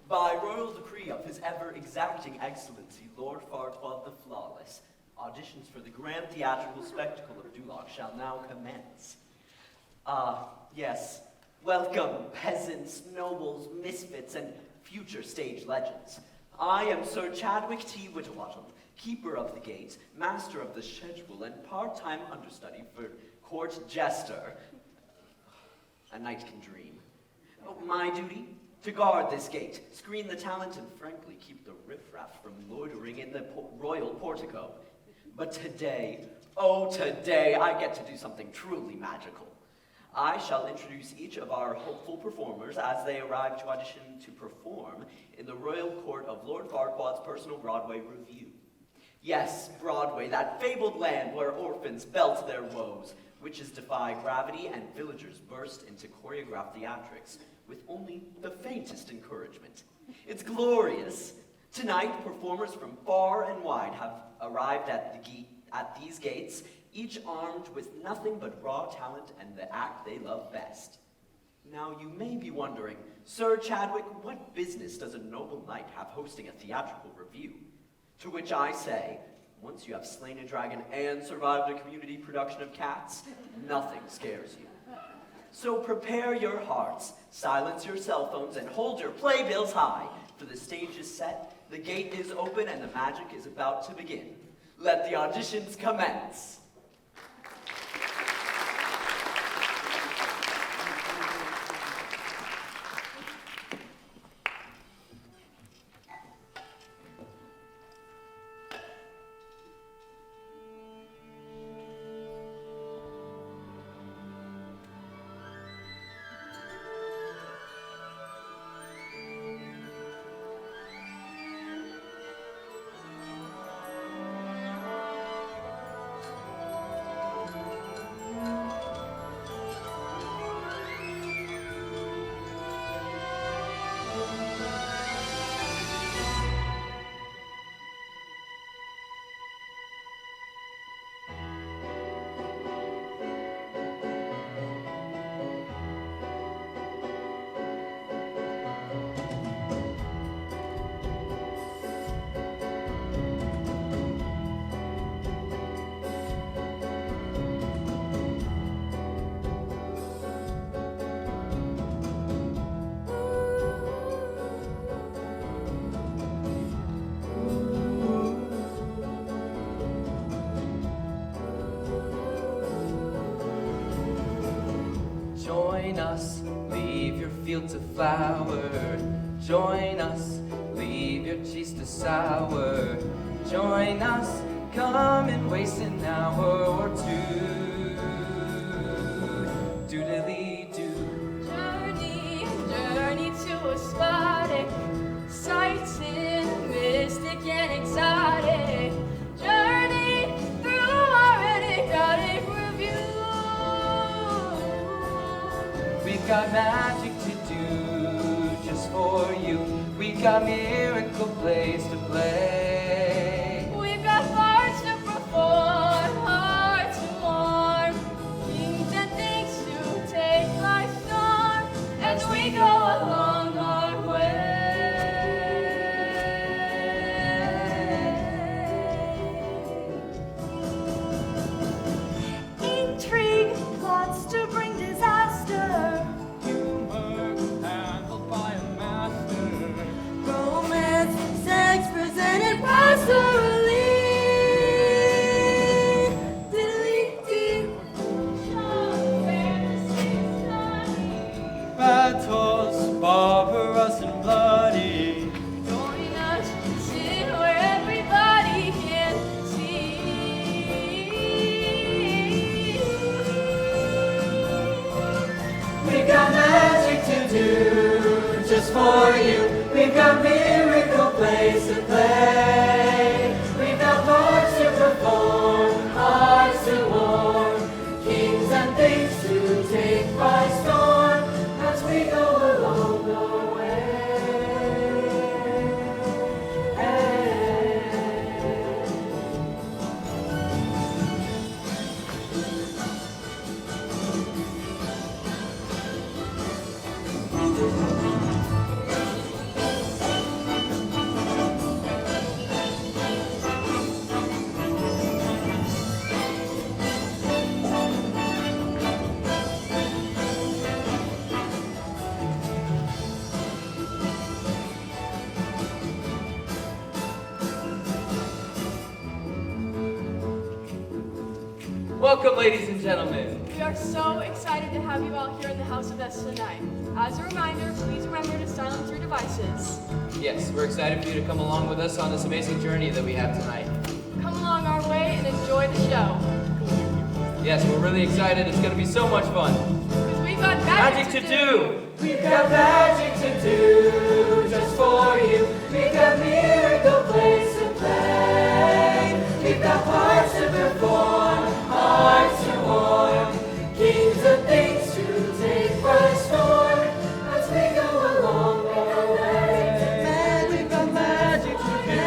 By royal decree of His ever-exacting excellency, Lord Farquaad the Flawless, auditions for the grand theatrical spectacle of Duloc shall now commence. Yes, welcome peasants, nobles, misfits, and future stage legends. I am Sir Chadwick T. Whitawattle, keeper of the gate, master of the schedule, and part-time understudy for court jester. A night can dream. Oh, my duty? To guard this gate, screen the talent, and frankly keep the riffraff from loitering in the royal portico. But today, oh today, I get to do something truly magical. I shall introduce each of our hopeful performers as they arrive to audition to perform in the royal court of Lord Farquaad's personal Broadway review. Yes, Broadway, that fabled land where orphans belt their woes, witches defy gravity, and villagers burst into choreographed theatrics with only the faintest encouragement. It's glorious. Tonight, performers from far and wide have arrived at these gates, each armed with nothing but raw talent and the act they love best. Now you may be wondering, Sir Chadwick, what business does a noble knight have hosting a theatrical review? To which I say, once you have slain a dragon and survived a community production of Cats, nothing scares you. So prepare your hearts, silence your cell phones, and hold your playbills high, for the stage is set, the gate is open, and the magic is about to begin. Let the auditions commence. Join us, leave your field to flower. Join us, leave your cheese to sour. Join us, come and waste an hour or two. Doodly-doo. Journey to a spotted, sighting, mystic and exotic. Journey through our enigmatic review. We've got magic to do just for you. We've got miracle plays to play. We've got parts to perform, hearts to warm, kings and things to take by storm as we go along our way. Intrigue, plots to bring disaster. Humor handled by a master. Romance, sex presented pastorally. Diddly-dee. Charm, fantasy, stunning. Battles, barbarous and bloody. Join us, sit where everybody can see. We've got magic to do just for you. We've got miracle plays to play. We've got parts to perform, hearts to warm, kings and things to take by storm as we go along our way. Welcome, ladies and gentlemen. We are so excited to have you all here in the House of S tonight. As a reminder, please remember to silence your devices. Yes, we're excited for you to come along with us on this amazing journey that we have tonight. Come along our way and enjoy the show. Yes, we're really excited. It's going to be so much fun. Because we've got magic to do. We've got magic to do just for you. We've got miracle place to play. We've got parts to perform, hearts to warm, kings and things to take by storm. As we go along our way, we've got magic to do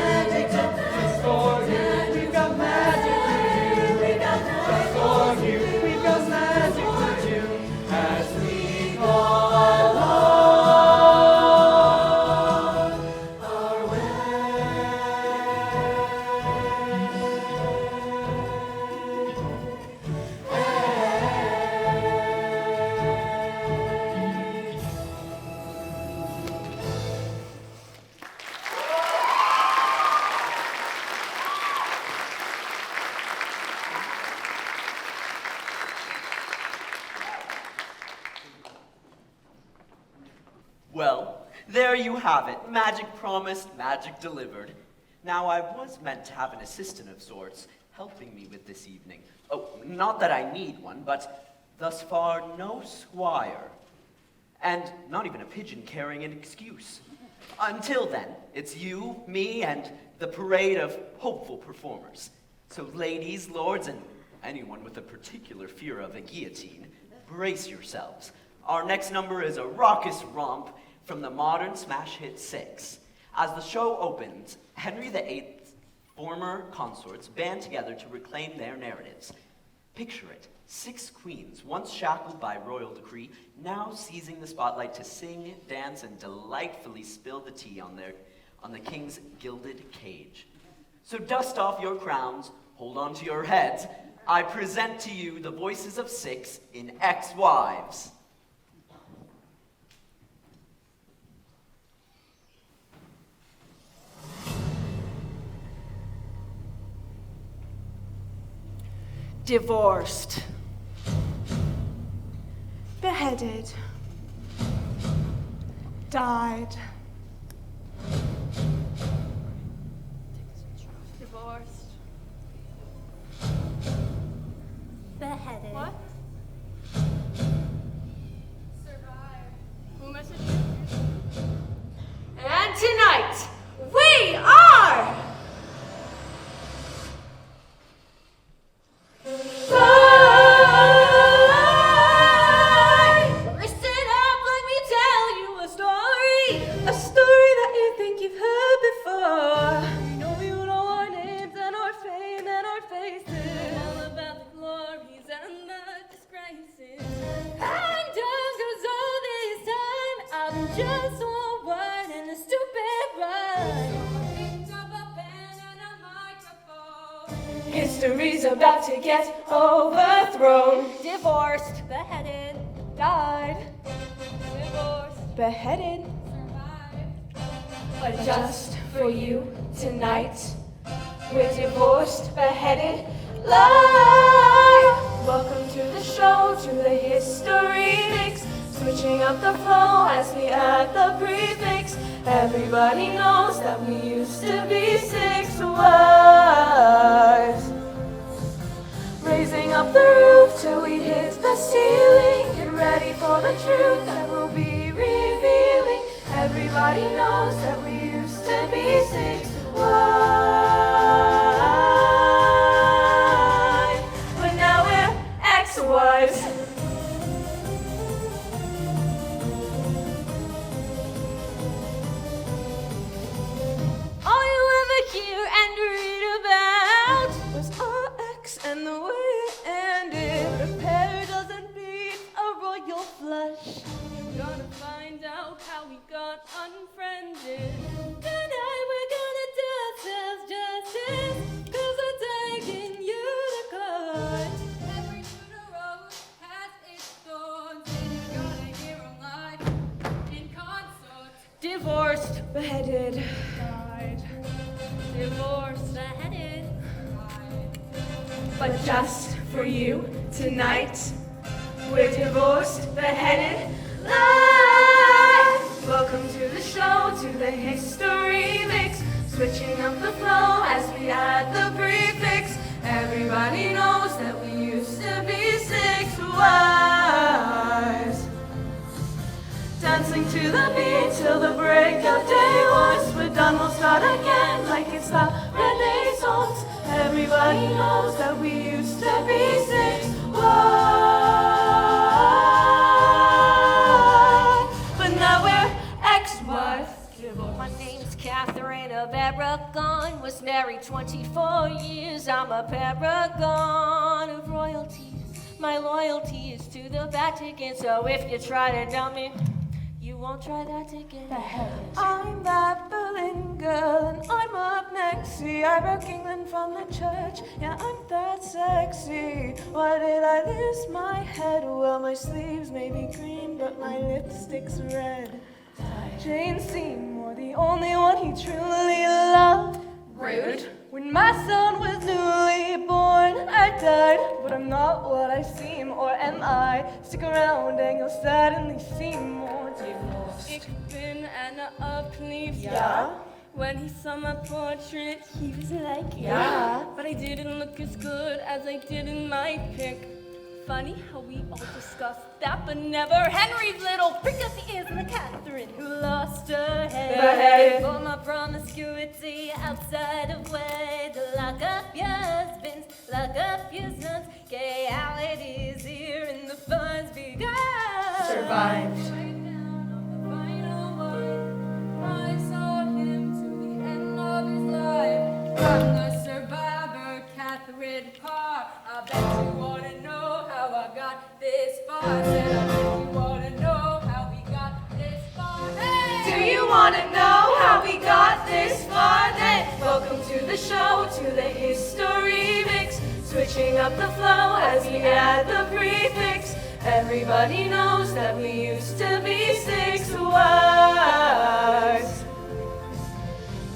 just for you. We've got magic to do just for you. We've got magic to do as we go along our way. Well, there you have it. Magic promised, magic delivered. Now, I was meant to have an assistant of sorts helping me with this evening. Oh, not that I need one, but thus far, no squire. And not even a pigeon carrying an excuse. Until then, it's you, me, and the parade of hopeful performers. So ladies, lords, and anyone with a particular fear of a guillotine, brace yourselves. Our next number is a raucous romp from the modern smash hit Six. As the show opens, Henry VIII's former consorts band together to reclaim their narratives. Picture it, 6 queens, once shackled by royal decree, now seizing the spotlight to sing, dance, and delightfully spill the tea on the king's gilded cage. So dust off your crowns, hold on to your heads. I present to you the voices of 6 in Ex-Wives. Divorced. Beheaded. Died. Divorced. Beheaded. What? Survived. Who messaged you? And tonight, we are... Listen up, let me tell you a story that you think you've heard before. You know we would all our names and our fame and our faces, all about the glories and the disgraces. And just 'cause all this time I've been just one word and a stupid rhyme. Picked up a pen and a microphone. History's about to get overthrown. Divorced, beheaded, Died. divorced, Beheaded. survived. But just for you tonight, we're divorced, beheaded, live. Welcome to the show, to the history mix. Switching up the flow as we add the prefix. Everybody knows that we used to be 6 wives. Raising up the roof till we hit the ceiling. Get ready for the truth that we'll be revealing. Everybody knows that we used to be 6 wives. But now we're ex-wives. All you ever hear and read about Was our ex and the way it ended. a pair doesn't beat a royal flush. You're gonna find out how we got unfriended. Tonight we're gonna do ourselves justice, 'cause we're taking you to court. Every Tudor rose has its thorns, and you gotta hear 'em live in consort. Divorced, beheaded, Died. Divorced, beheaded. Died. but just for you tonight. We're divorced, beheaded, live. Welcome to the show, to the history mix. Switching up the flow as we add the prefix. Everybody knows that we used to be 6 wives. Dancing to the beat till the break of day. Once we're done, we'll start again like it's the Renaissance. Everybody knows that we used to be 6 wives, but now we're ex-wives. My name's Catherine of Aragon, was married 24 years. I'm a paragon of royalty. My loyalty is to the Vatican, so if you try to dump me, you won't try that again. I'm that Berlin girl, and I'm up next. See, I broke England from the church. Yeah, I'm that sexy. Why did I lose my head? Well, my sleeves may be green, but my lipstick's red. Jane Seymour, the only one he truly loved. Rude. When my son was newly born, I died, but I'm not what I seem, or am I? Stick around and you'll suddenly see more divorce. Ich bin Anna of Cleves. Yeah? When he saw my portrait, he was like, Yeah. But I didn't look as good as I did in my pic. Funny how we all discussed that, but never Henry's little pregnancy is the Catherine who lost her head. Beheaded. For my promiscuity outside of wed. Lock up your husbands, lock up your sons. Gayality is here and the fun's begun. Survived. Right down on the final one. I saw him to the end of his life. I'm the survivor, Catherine Parr. I bet you want to know how I got this far. I said, I bet you want to know how we got this far. Hey! Do you want to know how we got this far? Then welcome to the show, to the history mix. Switching up the flow as we add the prefix. Everybody knows that we used to be 6 wives.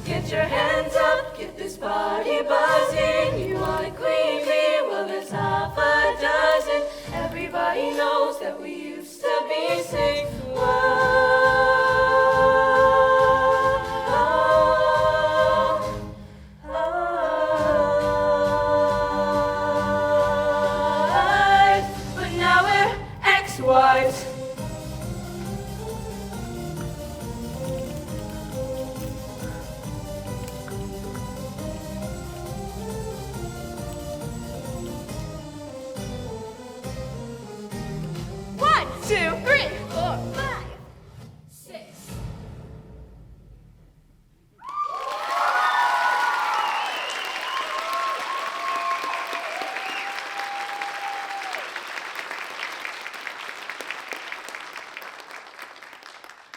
Get your hands up, get this party buzzing. You want a queen bee? Well, there's half a dozen. Everybody knows that we used to be 6 wives, but now we're ex-wives. One, 2, 3, 4, 5, 6.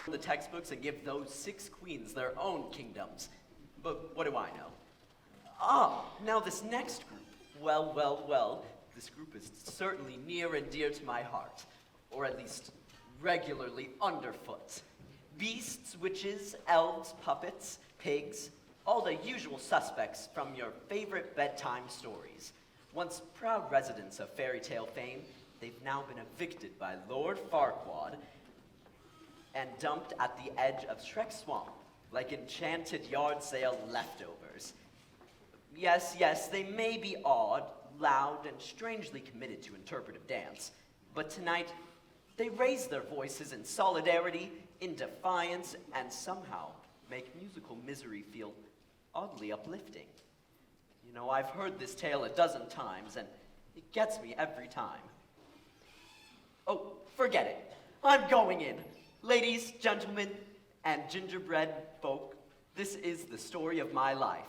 The textbooks and give those 6 queens their own kingdoms. But what do I know? Ah, now this next group. Well, well, well, this group is certainly near and dear to my heart, or at least regularly underfoot. Beasts, witches, elves, puppets, pigs, all the usual suspects from your favorite bedtime stories. Once proud residents of fairy tale fame, they've now been evicted by Lord Farquaad and dumped at the edge of Shrek Swamp like enchanted yard sale leftovers. Yes, yes, they may be odd, loud, and strangely committed to interpretive dance, but tonight they raise their voices in solidarity, in defiance, and somehow make musical misery feel oddly uplifting. You know, I've heard this tale a dozen times, and it gets me every time. Oh, forget it. I'm going in. Ladies, gentlemen, and gingerbread folk, this is the story of my life.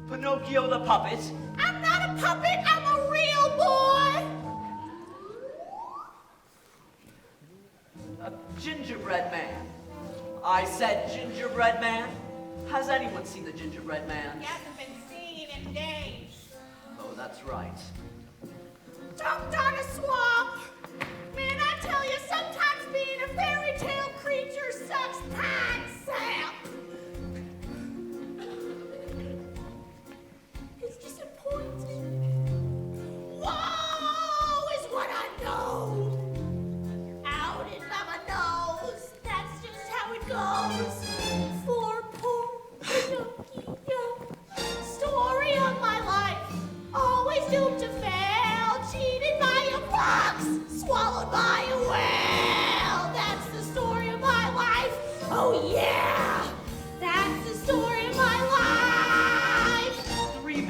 Pinocchio the puppet. I'm not a puppet, I'm a real boy. A gingerbread man. I said gingerbread man. Has anyone seen the gingerbread man? He hasn't been seen in days. Oh, that's right. Dumped on a swamp. Man, I tell you, sometimes being a fairy tale creature sucks time sap.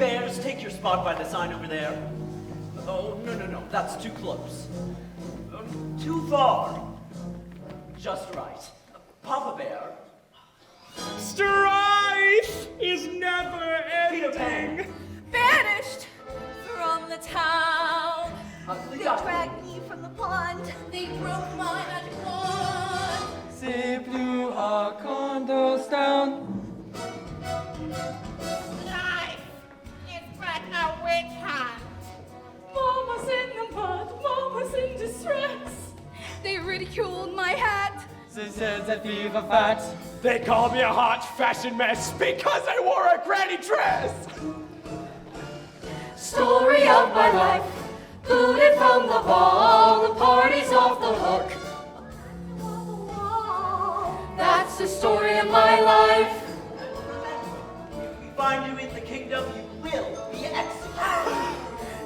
Bears, take your spot by the sign over there. Oh, no, that's too close. Too far. Just right. Papa Bear. Strife is never Peter Pan. ending. Banished from the town. Ugly They duckling. dragged me from the pond. They broke my magic wand. They blew our condos down. Life is but a witch hunt. Mama's in the mud, Mama's in distress. They ridiculed my hat. They said that we were fat. They called me a hot fashion mess because I wore a granny dress. Story of my life, booted from the ball, the party's off the hook. That's the story of my life. If we find you in the kingdom, you will be executed.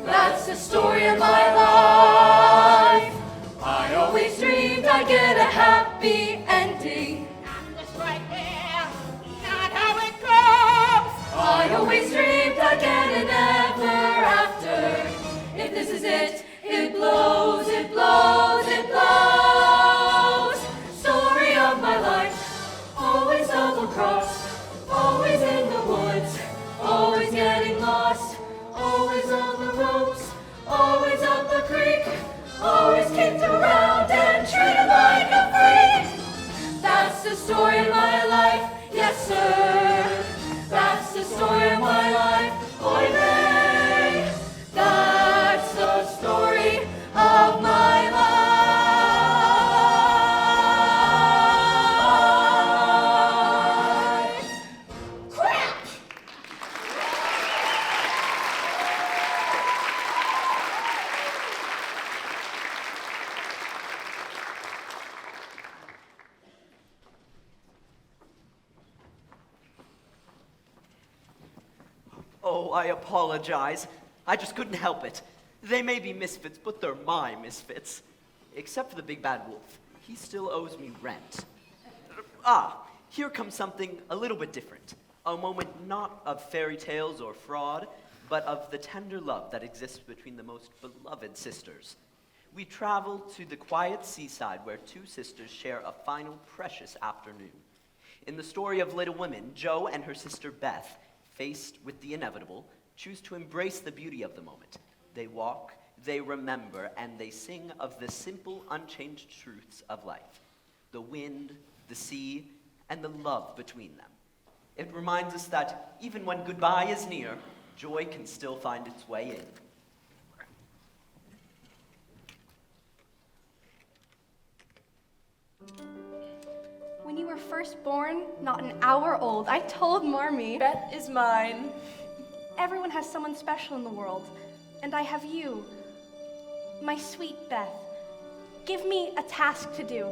That's the story of my life. I always dreamed I'd get a happy ending. Just right there, not how it goes. I always dreamed I'd get an ever after. If this is it, it blows, it blows, it blows. Story of my life, always double crossed, always in the woods, always getting lost, always on the ropes, always up the creek, always kicked around and treated like a freak. That's the story of my life, yes sir. That's the story of my life, oy vey. That's the story of my life. Crap! Oh, I apologize. I just couldn't help it. They may be misfits, but they're my misfits. Except for the big bad wolf. He still owes me rent. Here comes something a little bit different. A moment not of fairy tales or fraud, but of the tender love that exists between the most beloved sisters. We travel to the quiet seaside where two sisters share a final precious afternoon. In the story of Little Women, Jo and her sister Beth, faced with the inevitable, choose to embrace the beauty of the moment. They walk, they remember, and they sing of the simple, unchanged truths of life. The wind, the sea, and the love between them. It reminds us that even when goodbye is near, joy can still find its way in. When you were first born, not an hour old, I told Marmee, Bet is mine. everyone has someone special in the world, and I have you, my sweet Beth. Give me a task to do.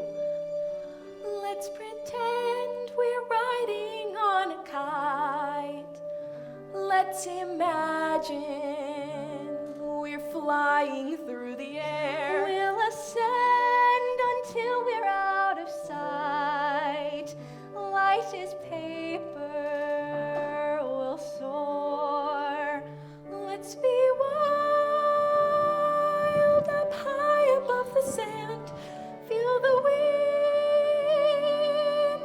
Let's pretend we're riding on a kite. Let's imagine we're flying through the air. We'll ascend until we're out of sight. Light as paper, we'll soar. Let's be wild up high above the sand. Feel the wind,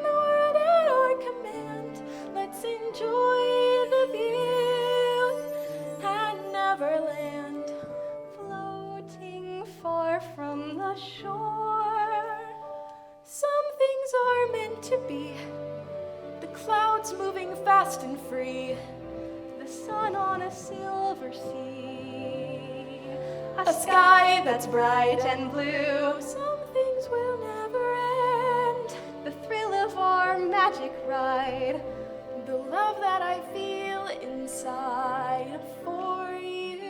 the world at our command. Let's enjoy the view at Neverland. Floating far from the shore. Some things are meant to be. The clouds moving fast and free. The sun on a silver sea. A sky that's bright and blue. Some things will never end. The thrill of our magic ride. The love that I feel inside for you.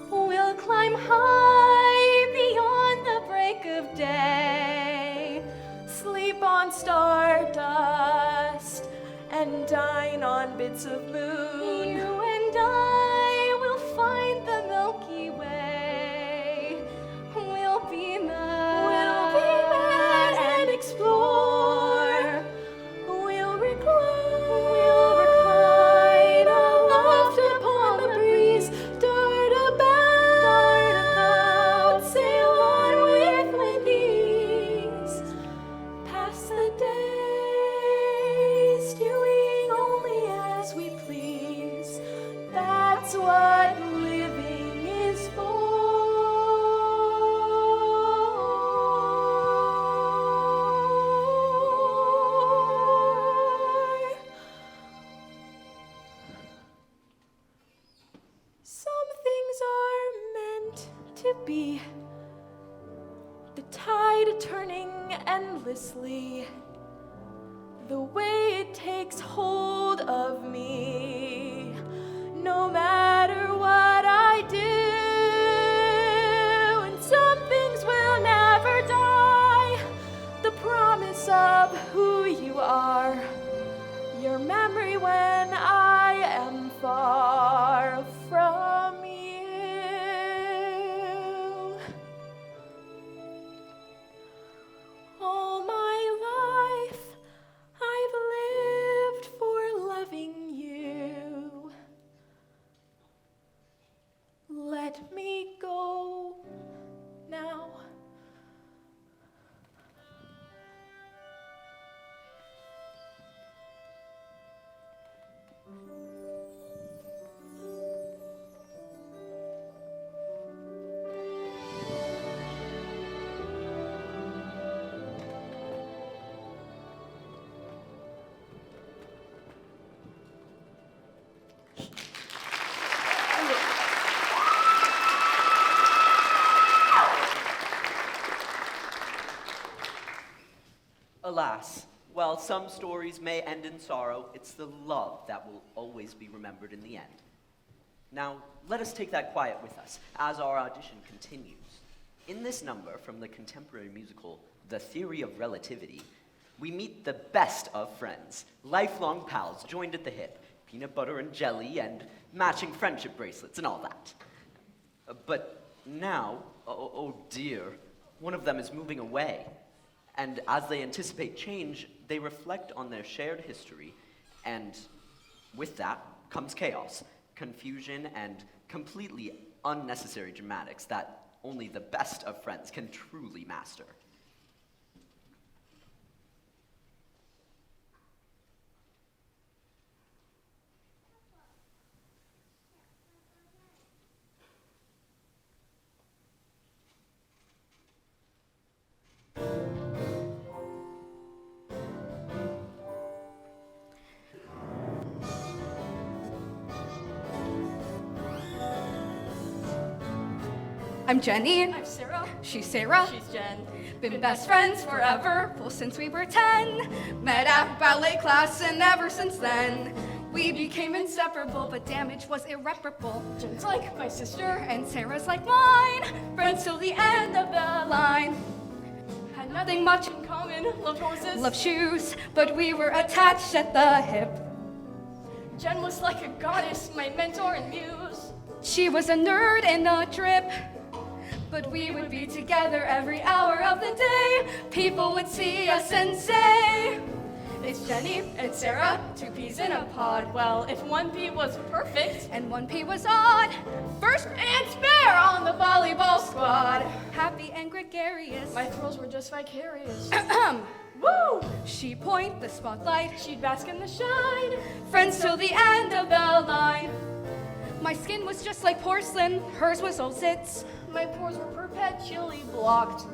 We'll climb high beyond the break of day. Sleep on stardust and dine on bits of moon. You and I will find the Milky Way. We'll be mad and explore. We'll recline be. The tide turning endlessly, the way it takes hold of me, no matter what I do. And some things will never die, the promise of who you are, your memory when I am far from you. All my life I've lived for loving you. Let me go now. Alas, while some stories may end in sorrow, it's the love that will always be remembered in the end. Now, let us take that quiet with us as our audition continues. In this number from the contemporary musical, The Theory of Relativity, we meet the best of friends, lifelong pals joined at the hip, peanut butter and jelly and matching friendship bracelets and all that. But now, oh dear, one of them is moving away. And as they anticipate change, they reflect on their shared history, and with that comes chaos, confusion, and completely unnecessary dramatics that only the best of friends can truly master. I'm Jenny. I'm Sarah. She's Sarah. She's Jen. Been best friends forever, well since we were 10. Met at ballet class and ever since then, we became inseparable, but damage was irreparable. Jen's like my sister. And Sarah's like mine, friends till the end of the line. Had nothing much in common. Loved horses. Loved shoes, but we were attached at the hip. Jen was like a goddess, my mentor and muse. She was a nerd and a drip, but we would be together every hour of the day. People would see us and say, It's Jenny and Sarah, two peas in a pod. Well, if one pea was perfect and one pea was odd. first and spare on the volleyball squad. Happy and gregarious. My thrills were just vicarious. Woo! She point the spotlight. She'd bask in the shine. Friends till the end of the line. My skin was just like porcelain. Hers was old zits. My pores were perpetually blocked.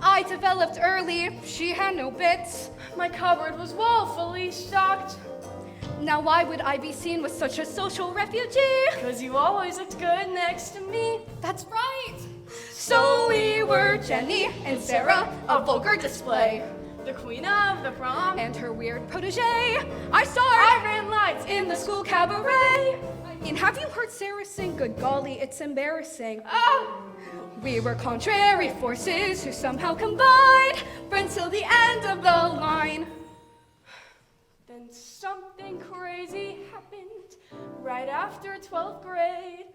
I developed early. She had no bits. My cupboard was woefully stocked. Now why would I be seen with such a social refugee? 'Cause you always looked good next to me. That's right. So we were Jenny and Sarah, a vulgar display. The queen of the prom. And her weird protege. I ran lights in the school cabaret. And have you heard Sarah sing? Good golly, it's embarrassing. Oh! We were contrary forces who somehow combined. Friends till the end of the line. Then something crazy happened right after 12th grade.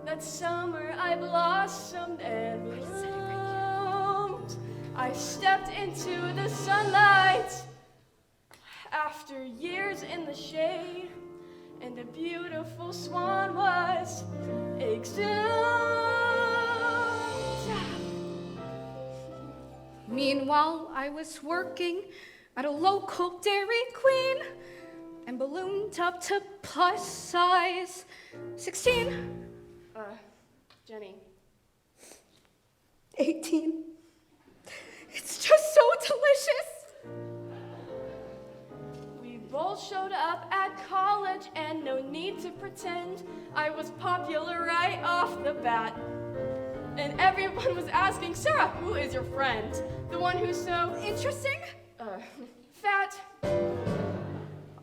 That summer I blossomed and bloomed. I stepped into the sunlight after years in the shade, and a beautiful swan was exhumed. Meanwhile, I was working at a local Dairy Queen and ballooned up to plus size 16. Jenny. 18. It's just so delicious. We both showed up at college and no need to pretend I was popular right off the bat. And everyone was asking, Sarah, who is your friend? The one who's so interesting? Fat.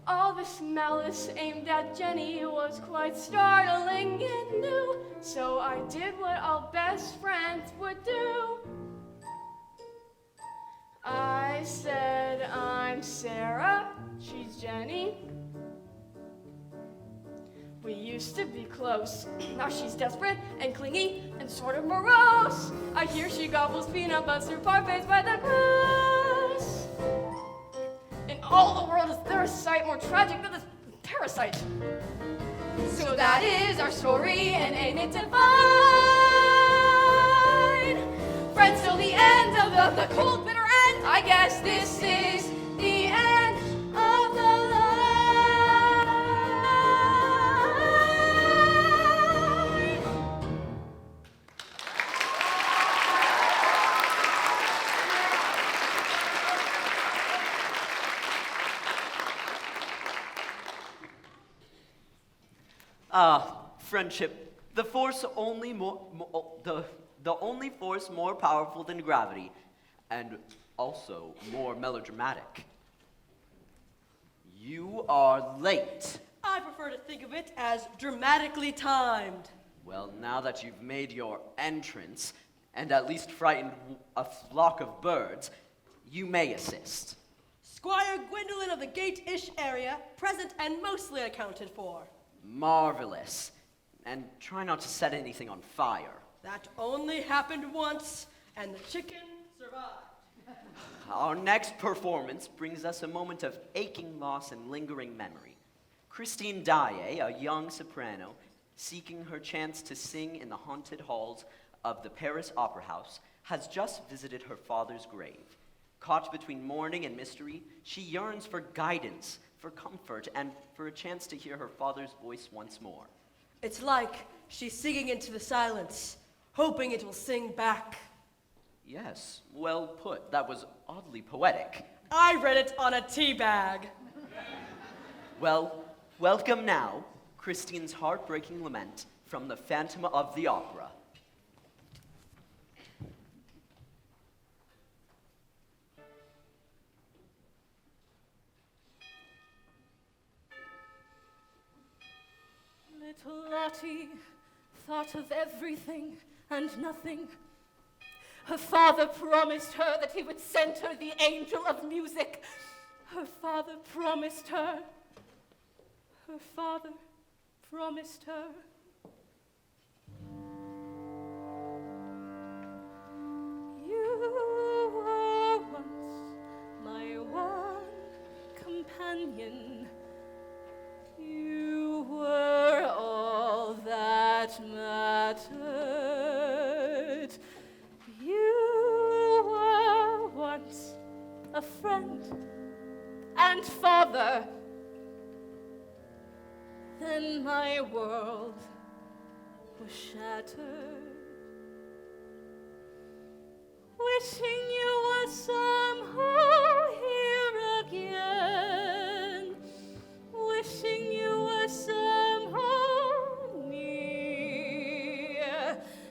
All this malice aimed at Jenny was quite startling and new, so I did what all best friends would do. I said, I'm Sarah, she's Jenny. We used to be close. Now she's desperate and clingy and sort of morose. I hear she gobbles peanut butter parfaits by the glass. In all the world is there a sight more tragic than this parasite? So that is our story, and ain't it divine? Friends till the end of the cold, bitter end. I guess this is the end of the line. Friendship, the force only the only force more powerful than gravity, and also more melodramatic. You are late. I prefer to think of it as dramatically timed. Well, now that you've made your entrance, and at least frightened a flock of birds, you may assist. Squire Gwendolyn of the Gate-ish area, present and mostly accounted for. Marvelous. And try not to set anything on fire. That only happened once, and the chicken survived. Our next performance brings us a moment of aching loss and lingering memory. Christine Daae, a young soprano, seeking her chance to sing in the haunted halls of the Paris Opera House, has just visited her father's grave. Caught between mourning and mystery, she yearns for guidance, for comfort, and for a chance to hear her father's voice once more. It's like she's singing into the silence, hoping it will sing back. Yes, well put. That was oddly poetic. I read it on a tea bag. Well, welcome now, Christine's heartbreaking lament from the Phantom of the Opera. Little Lottie thought of everything and nothing. Her father promised her that he would send her the angel of music. Her father promised her. Her father promised her. You were once my one companion. You were all that mattered. You were once a friend and father. Then my world was shattered. Wishing you were somehow here again. Wishing you were somehow near.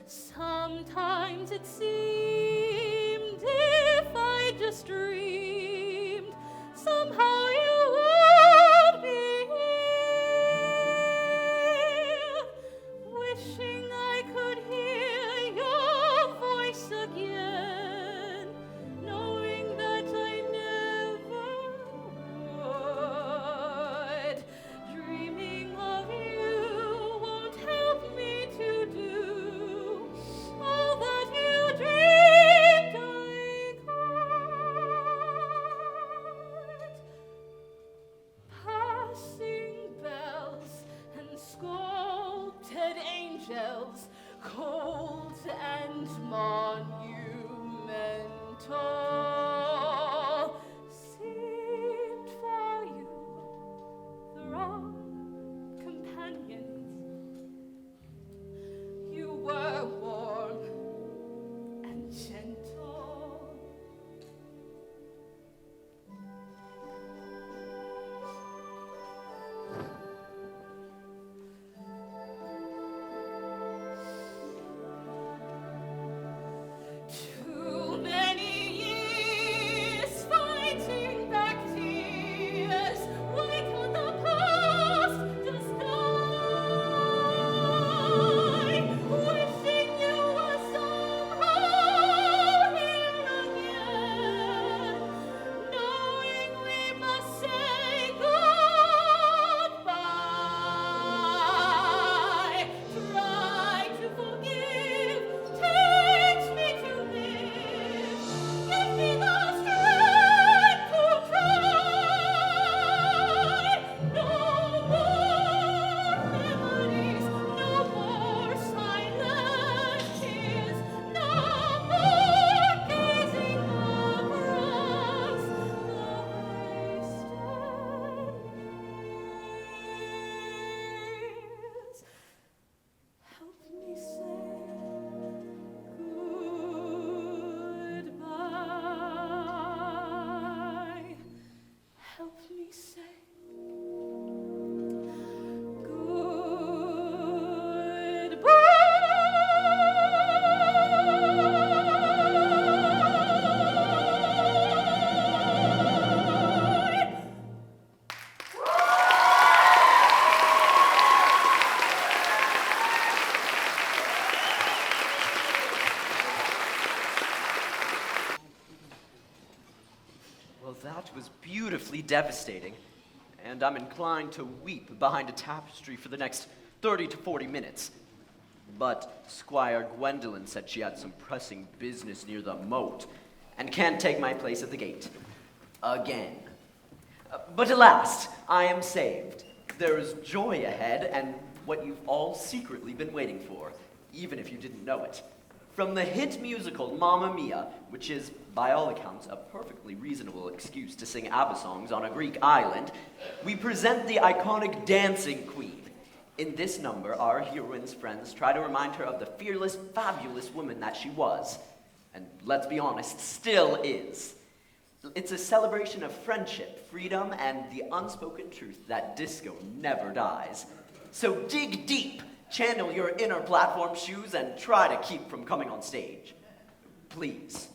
Sometimes it seemed if I just dreamed, somehow you would be here. Wishing I could hear your voice again, knowing that I never would. Dreaming of you won't help me to do all that you dreamed I could. Passing bells and sculpted angels, cold and monumental, seemed for you the wrong companions. You were warm and gentle. devastating, and I'm inclined to weep behind a tapestry for the next 30 to 40 minutes. But Squire Gwendolyn said she had some pressing business near the moat, and can't take my place at the gate. Again. But alas, I am saved. There is joy ahead, and what you've all secretly been waiting for, even if you didn't know it. From the hit musical Mamma Mia, which is, by all accounts, a perfectly reasonable excuse to sing ABBA songs on a Greek island, we present the iconic Dancing Queen. In this number, our heroine's friends try to remind her of the fearless, fabulous woman that she was. And let's be honest, still is. It's a celebration of friendship, freedom, and the unspoken truth that disco never dies. So dig deep, channel your inner platform shoes, and try to keep from coming on stage. Please.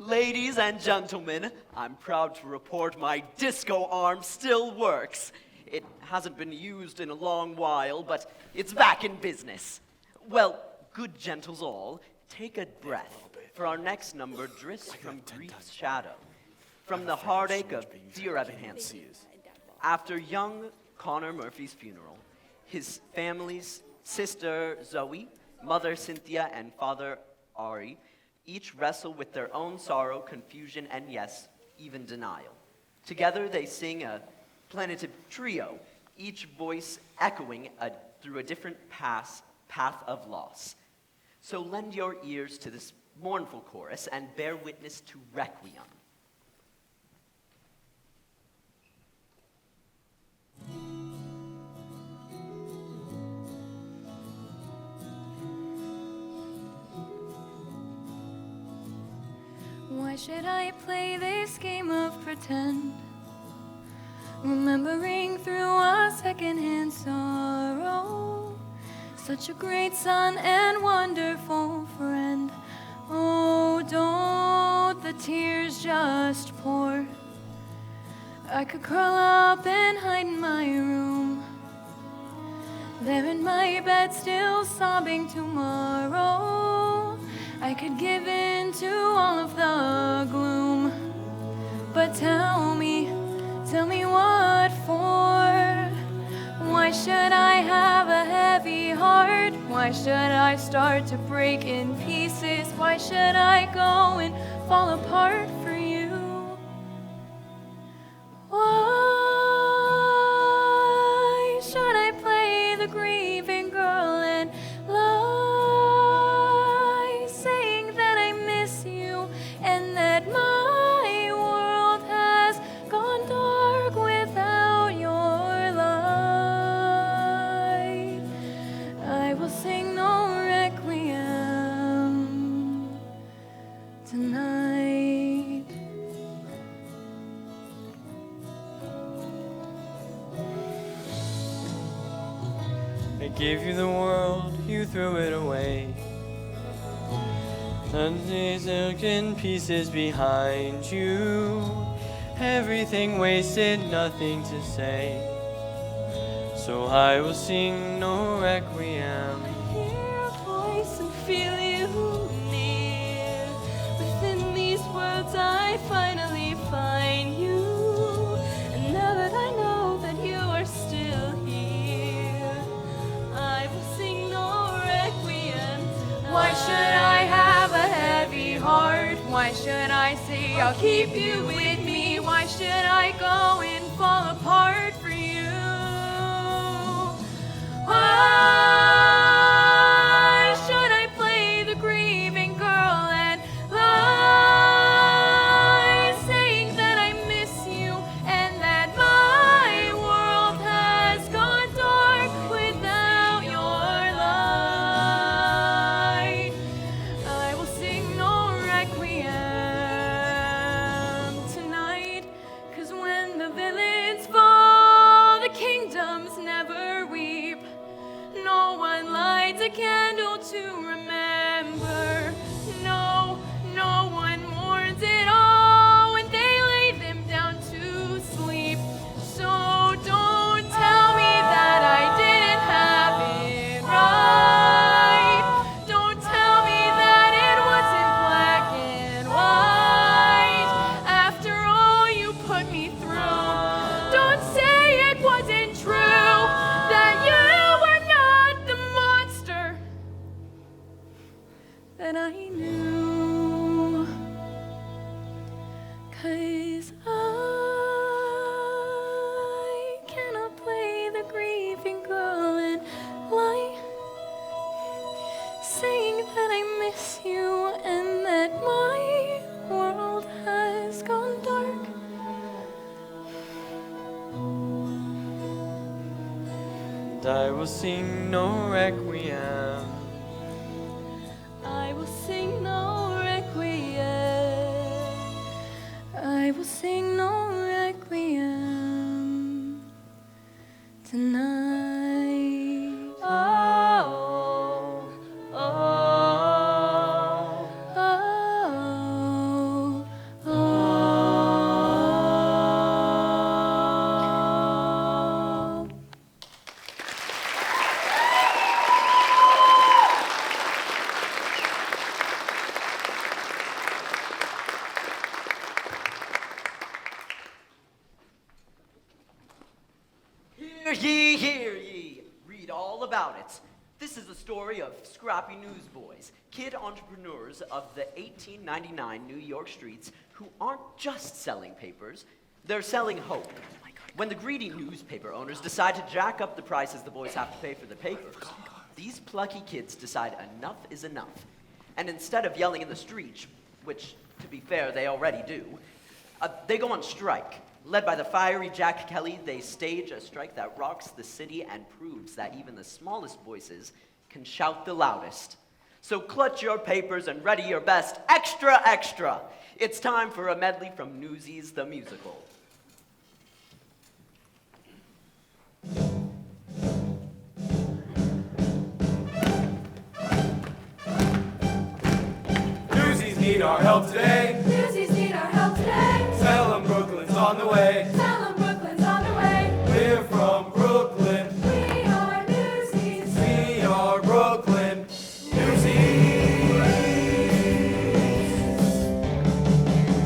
Ladies and gentlemen, I'm proud to report my disco arm still works. It hasn't been used in a long while, but it's back in business. Well, good gentles all, take a breath, for our next number drifts from grief's shadow, from the heartache of dear Evan Hansen. After young Connor Murphy's funeral, his family's sister Zoe, mother Cynthia, and father Ari each wrestle with their own sorrow, confusion, and yes, even denial. Together they sing a plaintive trio, each voice echoing through a different path of loss. So lend your ears to this mournful chorus and bear witness to Requiem. Why should I play this game of pretend? Remembering through a secondhand sorrow, such a great son and wonderful friend. Oh, don't the tears just pour? I could curl up and hide in my room, there in my bed still sobbing tomorrow. I could give in to all of the gloom, but tell me what for? Why should I have a heavy heart? Why should I start to break in pieces? Why should I go and fall apart for you? Why should I play the grieving girl and lie, saying that I miss you and that my world has gone dark without your light? I will sing no requiem tonight. I gave you the world, you threw it away. Sundays in pieces behind you. Everything wasted, nothing to say. So I will sing no requiem. I hear a voice and feel you near. Within these words I finally find you. And now that I know that you are still here, I will sing no requiem. Why should I have a heavy heart? Why should I say I'll keep you with me? Why should I go and fall apart for you? Why should I play the grieving girl and lie, saying that I miss you and that my world has gone dark without your light? I will sing no requiem tonight, 'cause when the villains fall, the kingdoms never weep. No one lights a candle to remember. No one mourns at all when they lay them down to sleep. So don't tell me that I didn't have it right. Don't tell me that it wasn't black and white. After all you put me through, don't say it wasn't true, that you were not the monster that I knew. 'Cause I cannot play the grieving girl and lie, saying that I miss you and that my world has gone dark. And I will sing no requiem. I will sing no requiem. I will sing no requiem tonight. Oh, oh, oh, oh, oh. ye, hear ye. Read all about it. This is the story of scrappy newsboys, kid entrepreneurs of the 1899 New York streets who aren't just selling papers, they're selling hope. When the greedy newspaper owners decide to jack up the prices the boys have to pay for the papers, these plucky kids decide enough is enough. And instead of yelling in the streets, which, to be fair, they already do, they go on strike. Led by the fiery Jack Kelly, they stage a strike that rocks the city and proves that even the smallest voices can shout the loudest. So clutch your papers and ready your best. Extra, extra! It's time for a medley from Newsies the Musical. Newsies need our help today. Newsies need our help today. Tell 'em Brooklyn's on the way. Tell 'em Brooklyn's on the way. We're from Brooklyn. We are Newsies. We are Brooklyn. Newsies.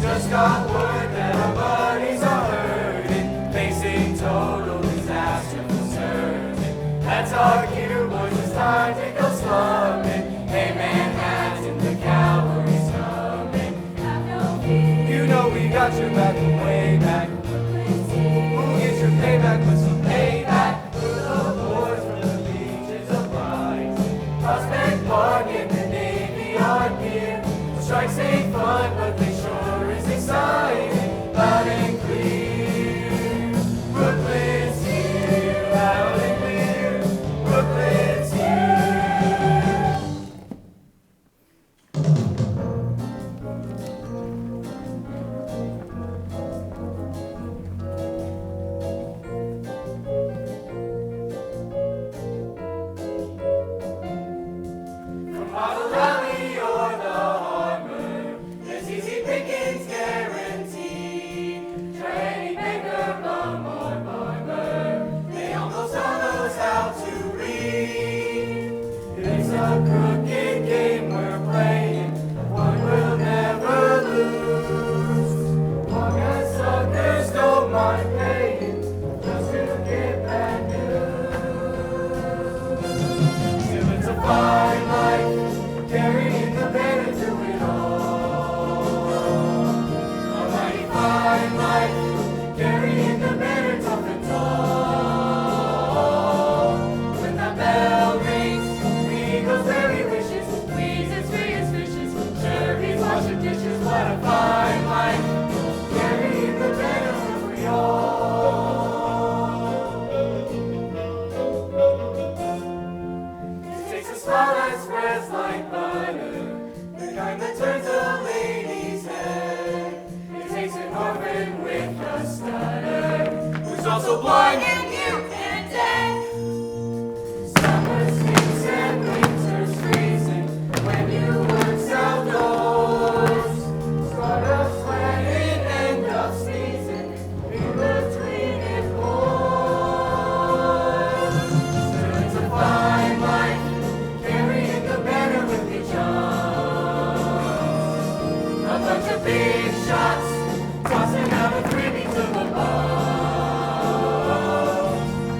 Just got word that our buddies are hurting, facing total disaster for certain. That's our cue, boys. It's time to go slumming. Hey, Manhattan, the cavalry's coming. Have no fear. You know we got your back and way back. Brooklyn's here. We'll get your payback with some payback. We're the boys from the legions of rising. Prospect Park and the Navy Yard here. Strikes ain't fun, but they sure is exciting. Loud and clear. Brooklyn's here. Loud and clear. Brooklyn's here. From Model Alley or the Harbor, there's easy pickings guaranteed. Try any banker, bum or barber, they almost all knows how to read. It's a crooked game we're playing, one we'll never lose. Long as suckers don't mind paying, just to get bad news. Still it's a fine life, carrying the banner to it all. A mighty fine life, carrying the banner tough and tall. When that bell rings, we go where he wishes, weeds as free as fishes, cherries washing dishes. What a fine life, carrying the banner with we all. It takes a smile that spreads like butter, the kind that turns a lady's head. It takes an orphan with a stutter, who's also blind and mute and dead. Summer stinks and winter's freezing when you work outdoors. Start up sweating, end up sneezing, in between it pours. Still it's a fine life, carrying the banner with each arm. A bunch of big shots, tossing out a freebie to the ball.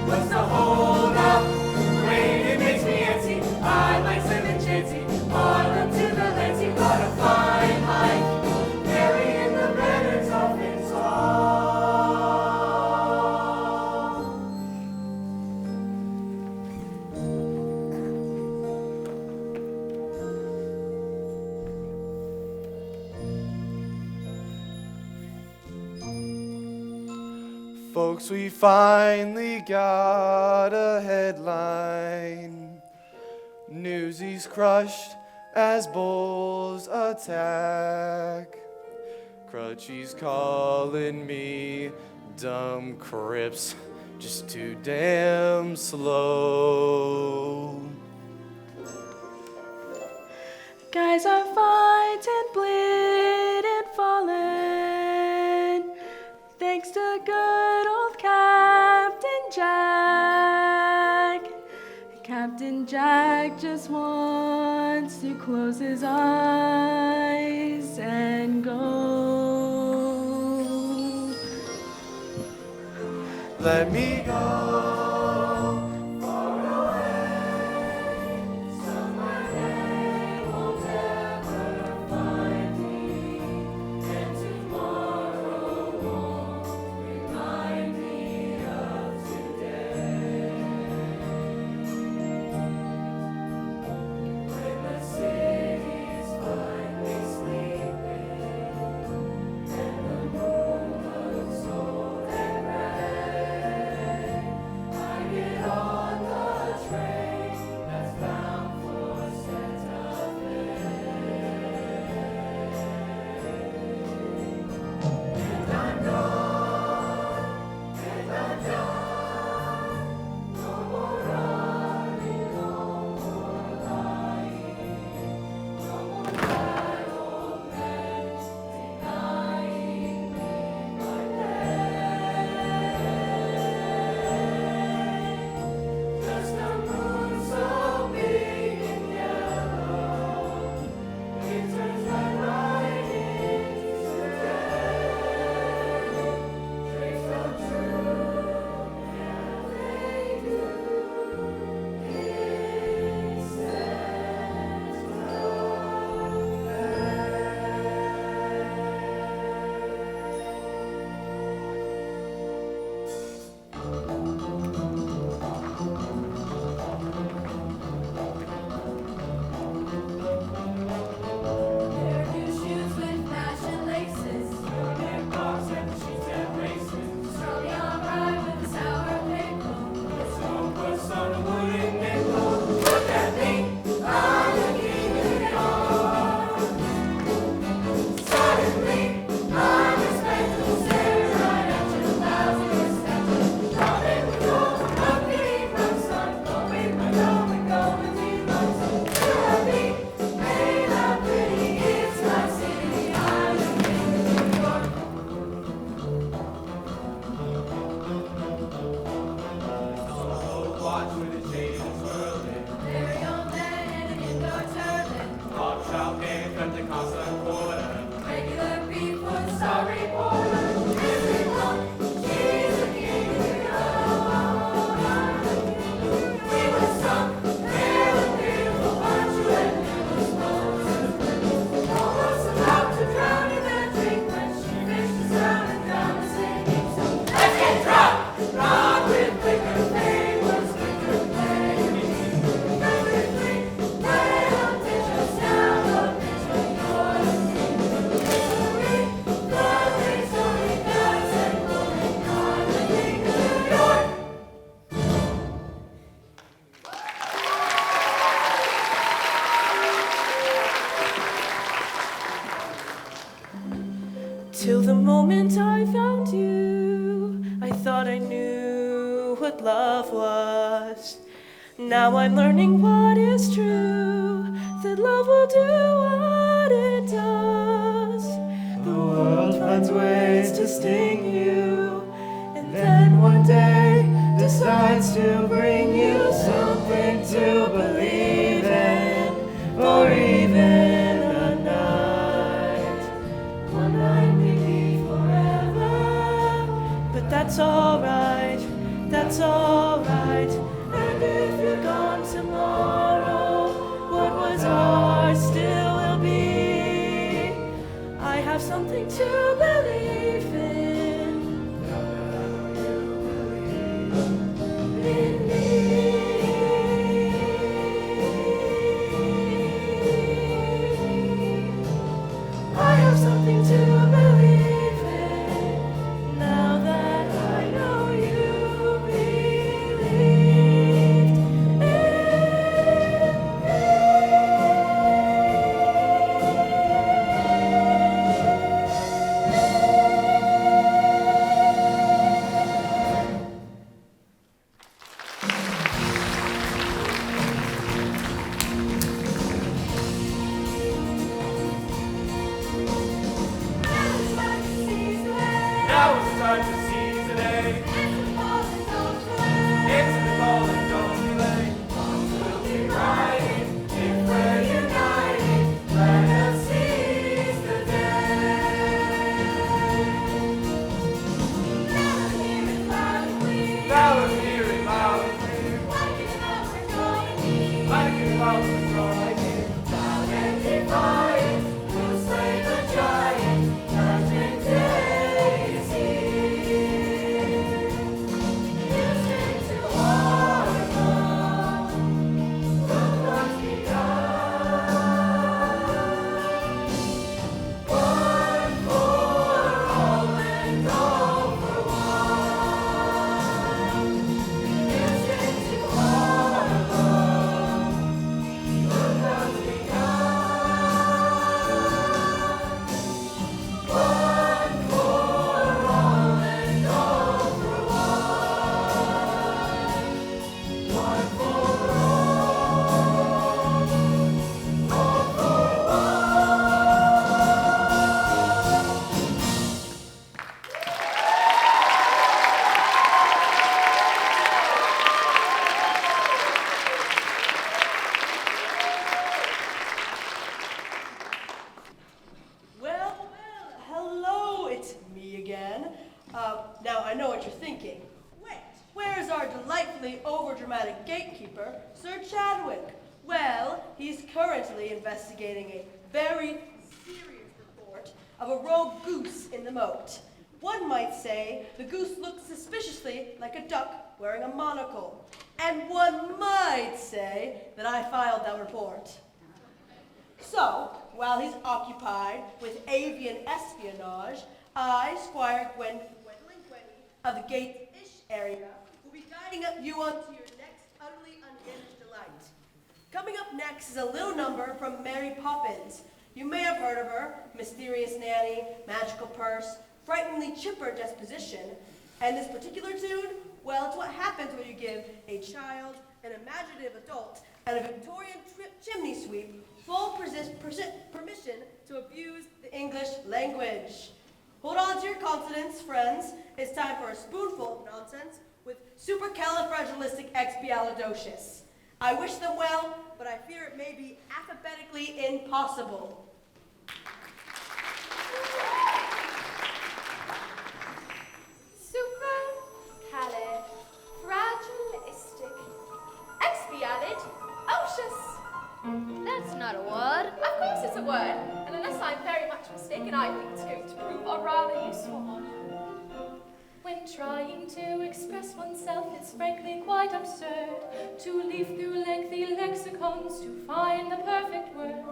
What's the hold up? Wait, it makes me antsy. I like Slim and Chancy, Harlem to the Lancy. What a fine life, carrying the banner tough and tall. Folks, we finally got a headline. Newsies crushed as bulls attack. Crutchy's calling me dumb crips, just too damn slow. Guys are fighting, bleeding, falling. Thanks to good old Captain Jack. Captain Jack just wants to close his eyes and go. Let me go. Till the moment I found you, I thought I knew what love was. Now I'm learning what is true, that love will do what it does. The world finds ways to sting you, and then one day decides to bring you something to believe in, or even a night. One night, maybe forever, but that's alright, that's alright. And if you're gone tomorrow, what was ours still will be. I have something to believe in. In me. I have something to believe in. Now that I know you believed in me. Now it's time to seize the day. Into the ball and don't be late. We'll be riding if we're united. Let us seize the day. Now let's hear it loud and clear. Like it all we're drawing in. Loud and defiant, we'll slay the giant. Judgment day is here. Listen to our love. Look what's begun. One for all and all for one. Listen to our love. Look what's begun. One for all and all for one. One for all for Well, hello, it's me again. Now, I know what you're thinking. Wait, where's our delightfully overdramatic gatekeeper, Sir Chadwick? Well, he's currently investigating a very serious report of a rogue goose in the moat. One might say the goose looks suspiciously like a duck wearing a monocle. And one might say that I filed that report. So, while he's occupied with avian espionage, I, Squire Gwendolyn Gwenny of the Gates-ish area, will be guiding you onto your next utterly unhinged delight. Coming up next is a little number from Mary Poppins. You may have heard of her: mysterious nanny, magical purse, frighteningly chipper disposition. And this particular tune, well, it's what happens when you give a child, an imaginative adult, and a Victorian chimney sweep full permission to abuse the English language. Hold on to your consonants, friends. It's time for a spoonful of nonsense with supercalifragilisticexpialidocious. I wish them well, but I fear it may be alphabetically impossible. Supercalifragilisticexpialidocious. That's not a word. Of course it's a word, and unless I'm very much mistaken, I think it's going to prove a rather useful one. When trying to express oneself, it's frankly quite absurd to leaf through lengthy lexicons to find the perfect word.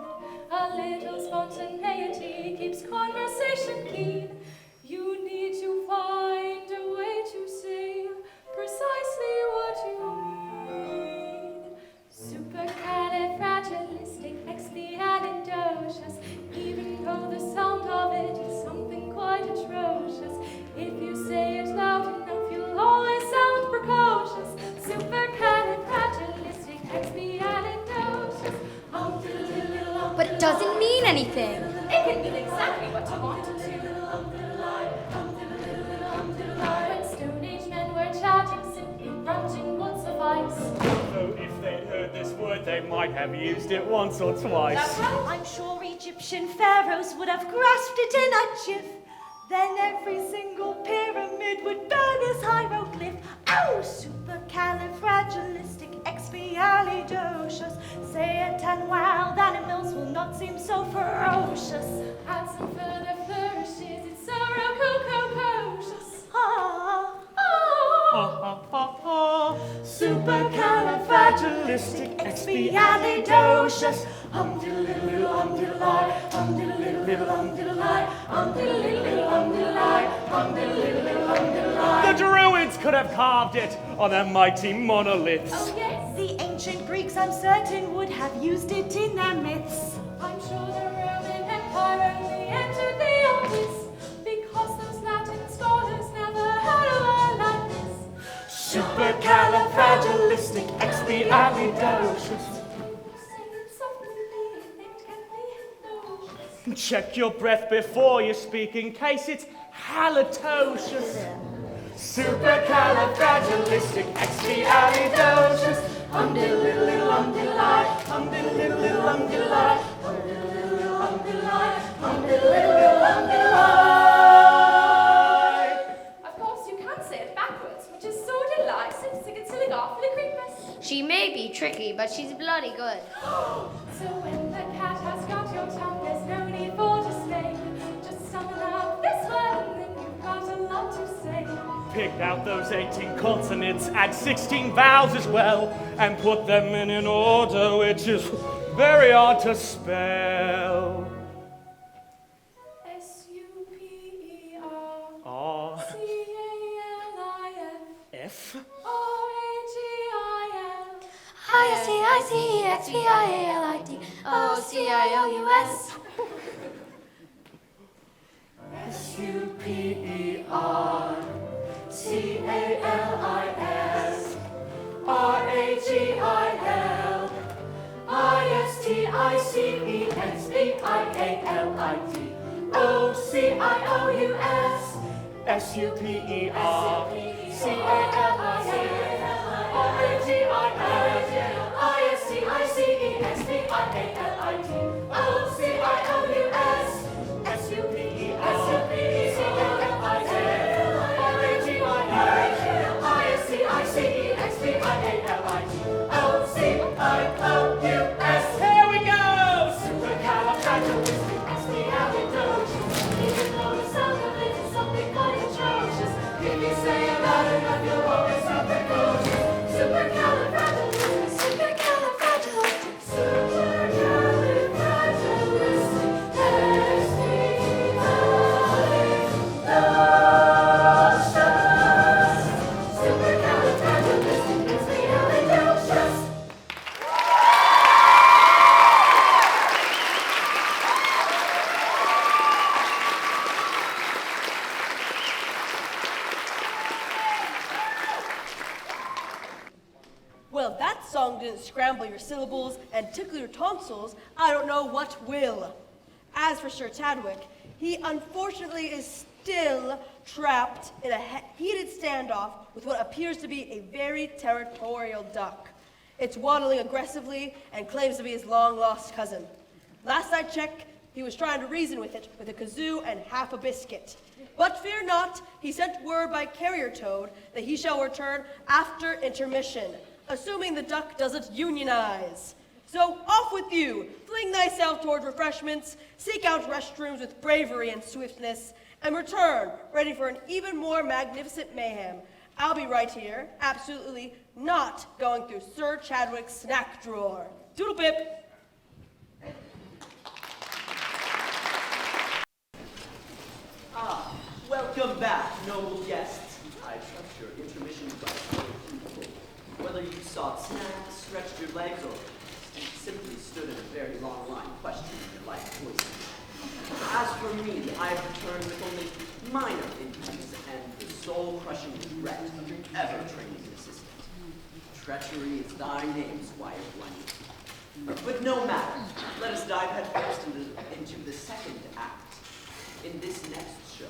A little spontaneity keeps conversation keen. You need to find a way to say precisely what you mean. Supercalifragilisticexpialidocious, even though the sound of it is something quite doesn't mean anything. It can mean exactly what you want it to. When Stone Age men were chatting, simply grunting would suffice. Though if they'd heard this word, they might have used it once or twice. That's right. I'm sure Egyptian pharaohs would have grasped it in a jiff. Then every single pyramid would burn as hieroglyph. Oh, supercalifragilisticexpialidocious. Say it and wild animals will not seem so ferocious. Add some further flourishes, it's so rococo-pocious. Ah. Supercalifragilisticexpialidocious. Diddle-diddle-diddle, diddle-lie, diddle-diddle-diddle, diddle-lie, diddle-diddle-diddle, diddle-lie, diddle-diddle-diddle, diddle-lie. The Druids could have carved it on their mighty monoliths. Oh yes, The ancient Greeks, I'm certain, would have used it in their myths. I'm sure the Roman Empire only entered the office because those Latin scholars never heard of a like this. Supercalifragilisticexpialidocious. Say it softly, it can be noxious. Check your breath before you speak in case it's halitosis. Supercalifragilisticexpialidocious. Diddle-diddle-diddle, diddle-lie, diddle-diddle-diddle, diddle-lie, diddle-diddle-diddle, diddle-lie, diddle-diddle-diddle, diddle-lie. Of course, you can say it backwards, which is so delightful, sickle-silly-garfully-creepus. She may be tricky, but she's bloody good. So when the cat has got your tongue, there's no need for dismay. Just summon out this word, and then you've got a lot to say. Pick out those 18 consonants, add 16 vowels as well, and put them in an order which is very hard to spell. S-U-P-E-R-C-A-L-I-F F. R-A-G-I-L I-S-T-I-C-E-X-P-I-A-L-I-D-O-C-I-O-U-S. S-U-P-E-R-C-A-L-I-S R-A-G-I-L I-S-T-I-C-E-X-P-I-A-L-I-D-O-C-I-O-U-S S-U-P-E-R-C-A-L-I-D-O-C-I-O-U-S. Here we go! Supercalifragilisticexpialidocious. Even though the sound of it is something quite atrocious, if you say it loud enough, you'll always sound precocious. Supercalifragilistic, supercalifragilistic, supercalifragilisticexpialidocious. Well, that song didn't scramble your syllables and tickle your tonsils. I don't know what will. As for Sir Chadwick, he unfortunately is still trapped in a heated standoff with what appears to be a very territorial duck. It's waddling aggressively and claims to be his long-lost cousin. Last I checked, he was trying to reason with it with a kazoo and half a biscuit. But fear not, he sent word by carrier toad that he shall return after intermission, assuming the duck doesn't unionize. So off with you, fling thyself toward refreshments, seek out restrooms with bravery and swiftness, and return, ready for an even more magnificent mayhem. I'll be right here, absolutely not going through Sir Chadwick's snack drawer. Doodle pip. Ah, welcome back, noble guests. I trust your intermission was fruitful. Whether you sought snacks, stretched your legs, or simply stood in a very long line questioning your life choices. As for me, I have returned with only minor injuries and the soul-crushing regret of your ever-training assistant. Treachery is thy name, Squire Blank. But no matter. Let us dive headfirst into the second act. In this next show,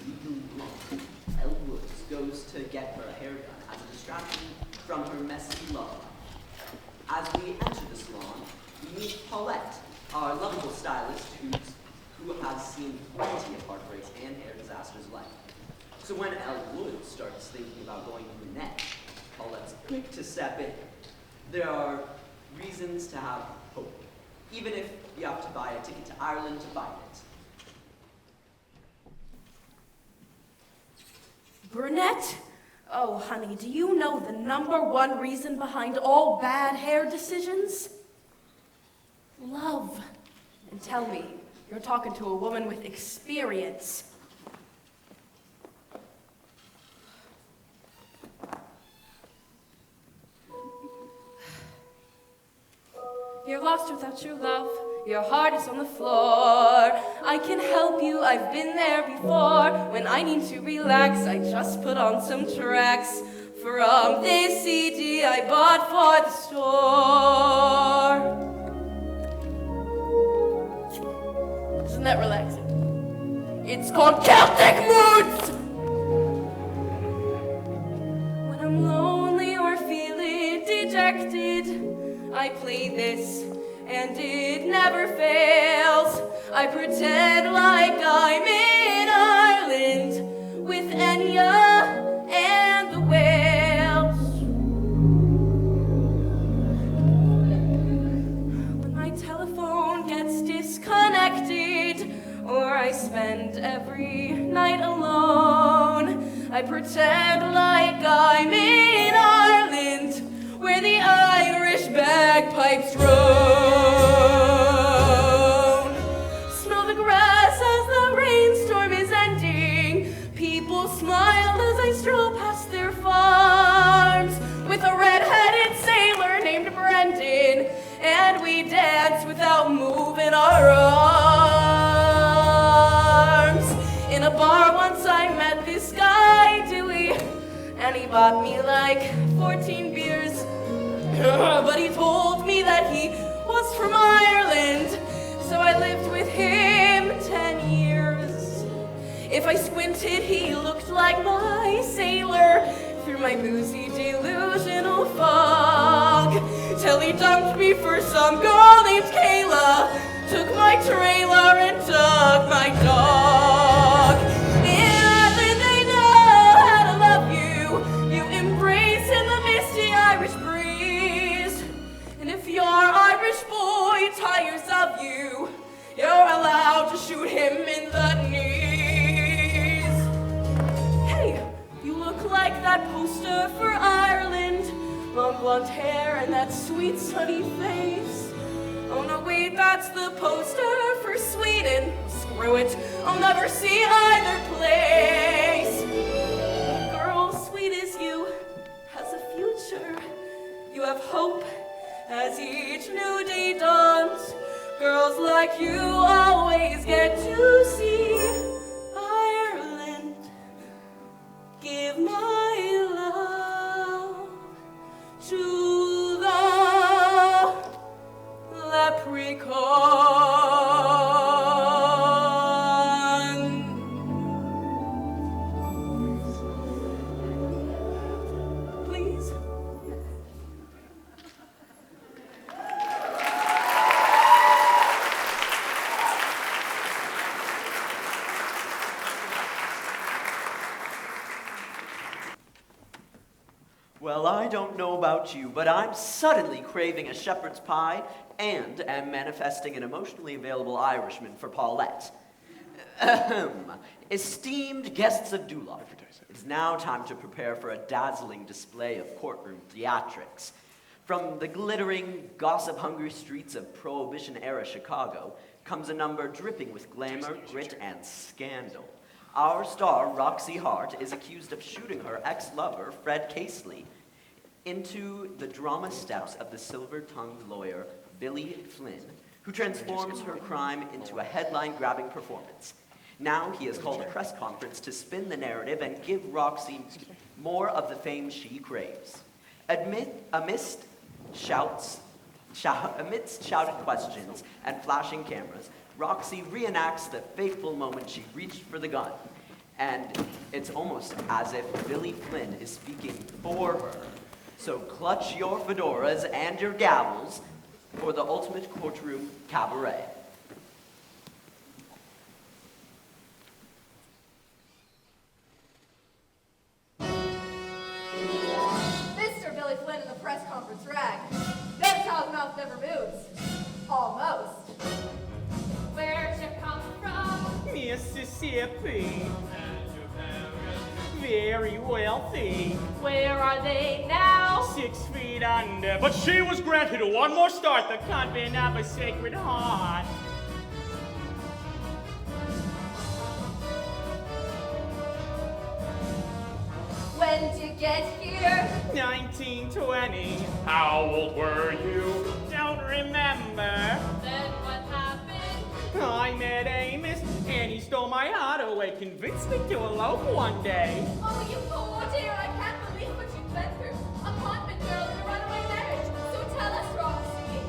Legally Blonde, Elle Woods goes to get her hair done as a distraction from her messy love life. As we enter the salon, we meet Paulette, our lovable stylist who has seen plenty of heartbreaks and hair disasters alike. So when Elle Woods starts thinking about going brunette, Paulette's quick to step in. There are reasons to have hope, even if you have to buy a ticket to Ireland to find it. Brunette? Oh, honey, do you know the #1 reason behind all bad hair decisions? Love. And tell me, you're talking to a woman with experience. You're lost without your love. Your heart is on the floor. I can help you, I've been there before. When I need to relax, I just put on some tracks from this CD I bought for the store. Isn't that relaxing? It's called Celtic Moods! When I'm lonely or feeling dejected, I play this, and it never fails. I pretend like I'm in Ireland with Enya and the whales. When my telephone gets disconnected, or I spend every night alone, I pretend like I'm in Ireland, where the Irish bagpipes roam. Smell the grass as the rainstorm is ending. People smile as I stroll past their farms with a red-headed sailor named Brendan, and we dance without moving our arms. In a bar once I met this guy, Dewey, and he bought me like 14 beers. But he told me that he was from Ireland, so I lived with him 10 years. If I squinted, he looked like my sailor through my boozy delusional fog, till he dumped me for some girl named Kayla, took my trailer and took my dog. In Ireland they know how to love you. You embrace in the misty Irish breeze. And if your Irish boy tires of you, you're allowed to shoot him in the knees. Hey, you look like that poster for Ireland. Long blonde hair and that sweet sunny face. Oh no, wait, that's the poster for Sweden. Screw it, I'll never see either place. A girl sweet as you has a future. You have hope as each new day dawns. Girls like you always get to see Ireland. Give my love to the leprechaun. Please. Well, I don't know about you, but I'm suddenly craving a shepherd's pie and am manifesting an emotionally available Irishman for Paulette. Ahem. Esteemed guests of Duloc, it's now time to prepare for a dazzling display of courtroom theatrics. From the glittering, gossip-hungry streets of Prohibition-era Chicago comes a number dripping with glamour, grit, and scandal. Our star, Roxy Hart, is accused of shooting her ex-lover, Fred Casely, into the drama steps of the silver-tongued lawyer, Billy Flynn, who transforms her crime into a headline-grabbing performance. Now he has called a press conference to spin the narrative and give Roxy more of the fame she craves. Amidst shouts Amidst shouted questions and flashing cameras, Roxy reenacts the fateful moment she reached for the gun. And it's almost as if Billy Flynn is speaking for her. So clutch your fedoras and your gavels for the ultimate courtroom cabaret. Mr. Billy Flynn in the press conference rag. Notice how his mouth never moves. Almost. Where'd you come from? Mississippi. Very wealthy. Where are they now? 6 feet under. But she was granted one more start, the convent of a Sacred Heart. When'd you get here? 1920. How old were you? Don't remember. Then what happened? I met Amos, and he stole my heart away, convinced me to elope one day. Oh, you poor dear, I can't believe what you've been through. A convent girl in a runaway marriage. So tell us, Roxy.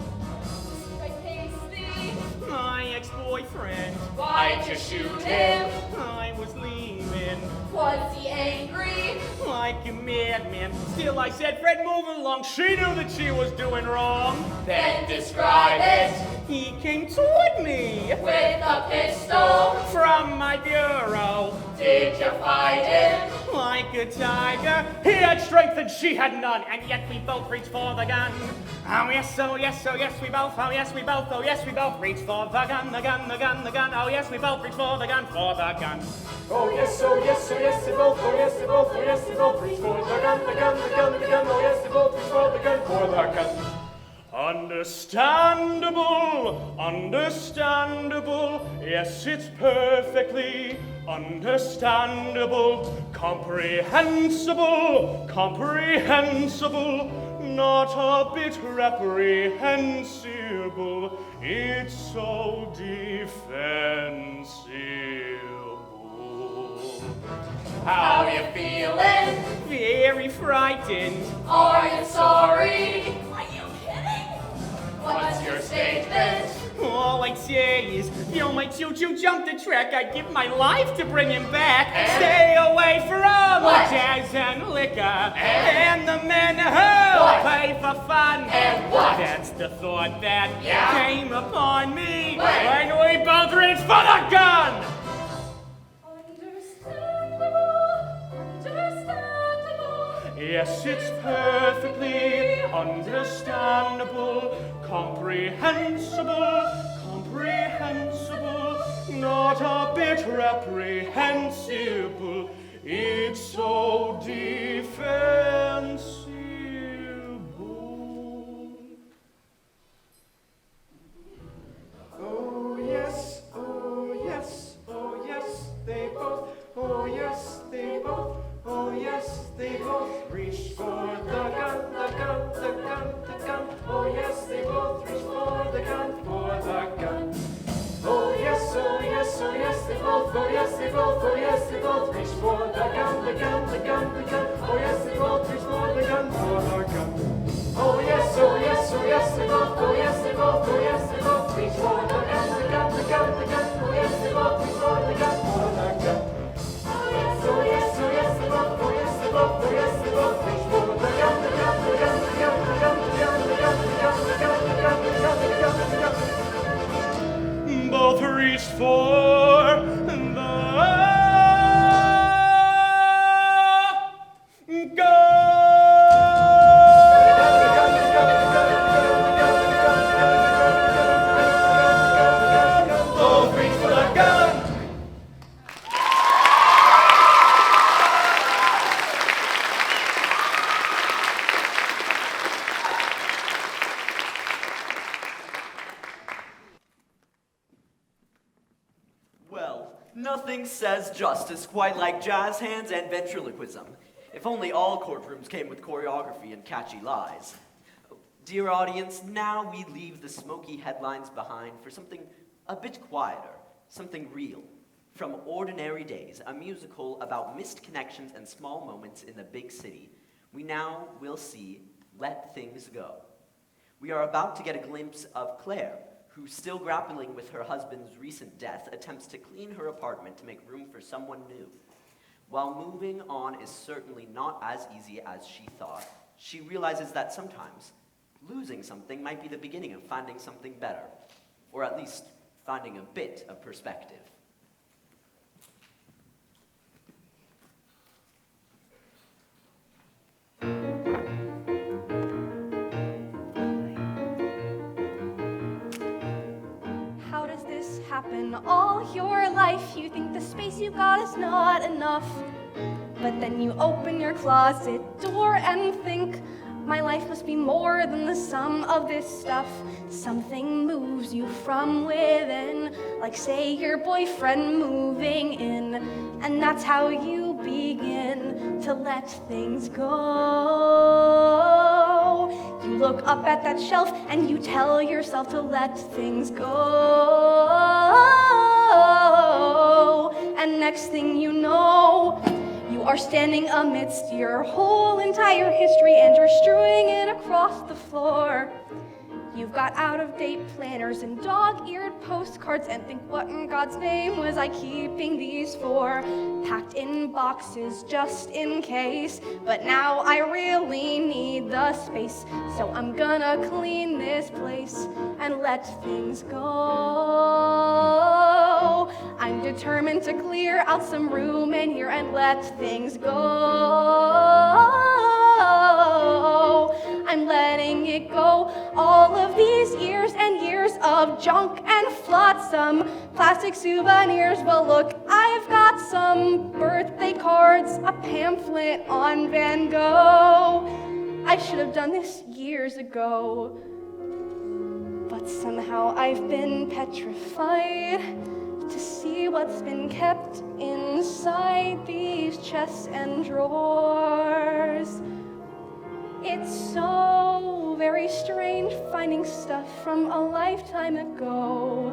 Straight Paisley. My ex-boyfriend. Why'd you shoot him? I was leaving. Was he angry? Like a madman. Still, I said, Fred, move along. She knew that she was doing wrong. Then describe it. He came toward me With a pistol. from my bureau. Did you fight him? Like a tiger, he had strength and she had none, and yet we both reached for the gun. Oh yes, oh yes, oh yes, we both, oh yes, we both, oh yes, we both reached for the gun, the gun, the gun, the gun. Oh yes, we both reached for the gun, for the gun. Oh yes, oh yes, oh yes, they both, oh yes, they both, oh yes, they both reach for the gun, the gun, the gun, the gun. Oh yes, they both reach for the gun, for the gun. Understandable, understandable, yes, it's perfectly understandable, comprehensible, comprehensible, not a bit reprehensible, it's so defensible. How you feeling? Very frightened. Are you sorry? Are you kidding? What's your statement? All I'd say is, yo, my choo-choo jumped the track. I'd give my life to bring him back. Stay away from What? jazz and liquor and the men who What? pay for fun. And what? That's the thought that Yeah? came upon me Wait. when we both reached for the gun. Understandable. Yes, it's perfectly understandable, comprehensible, comprehensible, not a bit reprehensible, it's so defensible. Oh yes, oh yes, oh yes, they both, oh yes, they both, oh yes, they both reach for the gun, the gun, the gun, the gun. Oh yes, they both reach for the gun, for the gun. Oh yes, oh yes, oh yes, they both, oh yes, they both, oh yes, they both reach for the gun, the gun, the gun, the gun. Oh yes, they both reach for the gun, for the gun. Oh yes, oh yes, oh yes, they both, oh yes, they both, oh yes, they both reach for the gun, the gun, the gun, the gun. Oh yes, they both reach for the gun, for the gun. Oh yes, oh yes, oh yes, they both, oh yes, they both, oh yes, they both reach for the gun, the gun, the gun, the gun, the gun, the gun, the gun, the gun, the gun, the gun, the gun, the gun, the gun. Both reached for the both reached for the gun. Well, nothing says justice quite like jazz hands and ventriloquism. If only all courtrooms came with choreography and catchy lies. Dear audience, now we leave the smoky headlines behind for something a bit quieter, something real. From Ordinary Days, a musical about missed connections and small moments in the big city, we now will see Let Things Go. We are about to get a glimpse of Claire, who, still grappling with her husband's recent death, attempts to clean her apartment to make room for someone new. While moving on is certainly not as easy as she thought, she realizes that sometimes losing something might be the beginning of finding something better, or at least finding a bit of perspective. How does this happen all your life? You think the space you got is not enough. But then you open your closet door and think, my life must be more than the sum of this stuff. Something moves you from within, like say your boyfriend moving in. And that's how you begin to let things go. You look up at that shelf and you tell yourself to let things go. And next thing you know, you are standing amidst your whole entire history and you're strewing it across the floor. You've got out-of-date planners and dog-eared postcards and think, what in God's name was I keeping these for? Packed in boxes just in case, but now I really need the space. So I'm gonna clean this place and let things go. I'm determined to clear out some room in here and let things go. I'm letting it go. All of these years and years of junk and flotsam, plastic souvenirs. Well, look, I've got some birthday cards, a pamphlet on Van Gogh. I should have done this years ago, but somehow I've been petrified to see what's been kept inside these chests and drawers. It's so very strange finding stuff from a lifetime ago.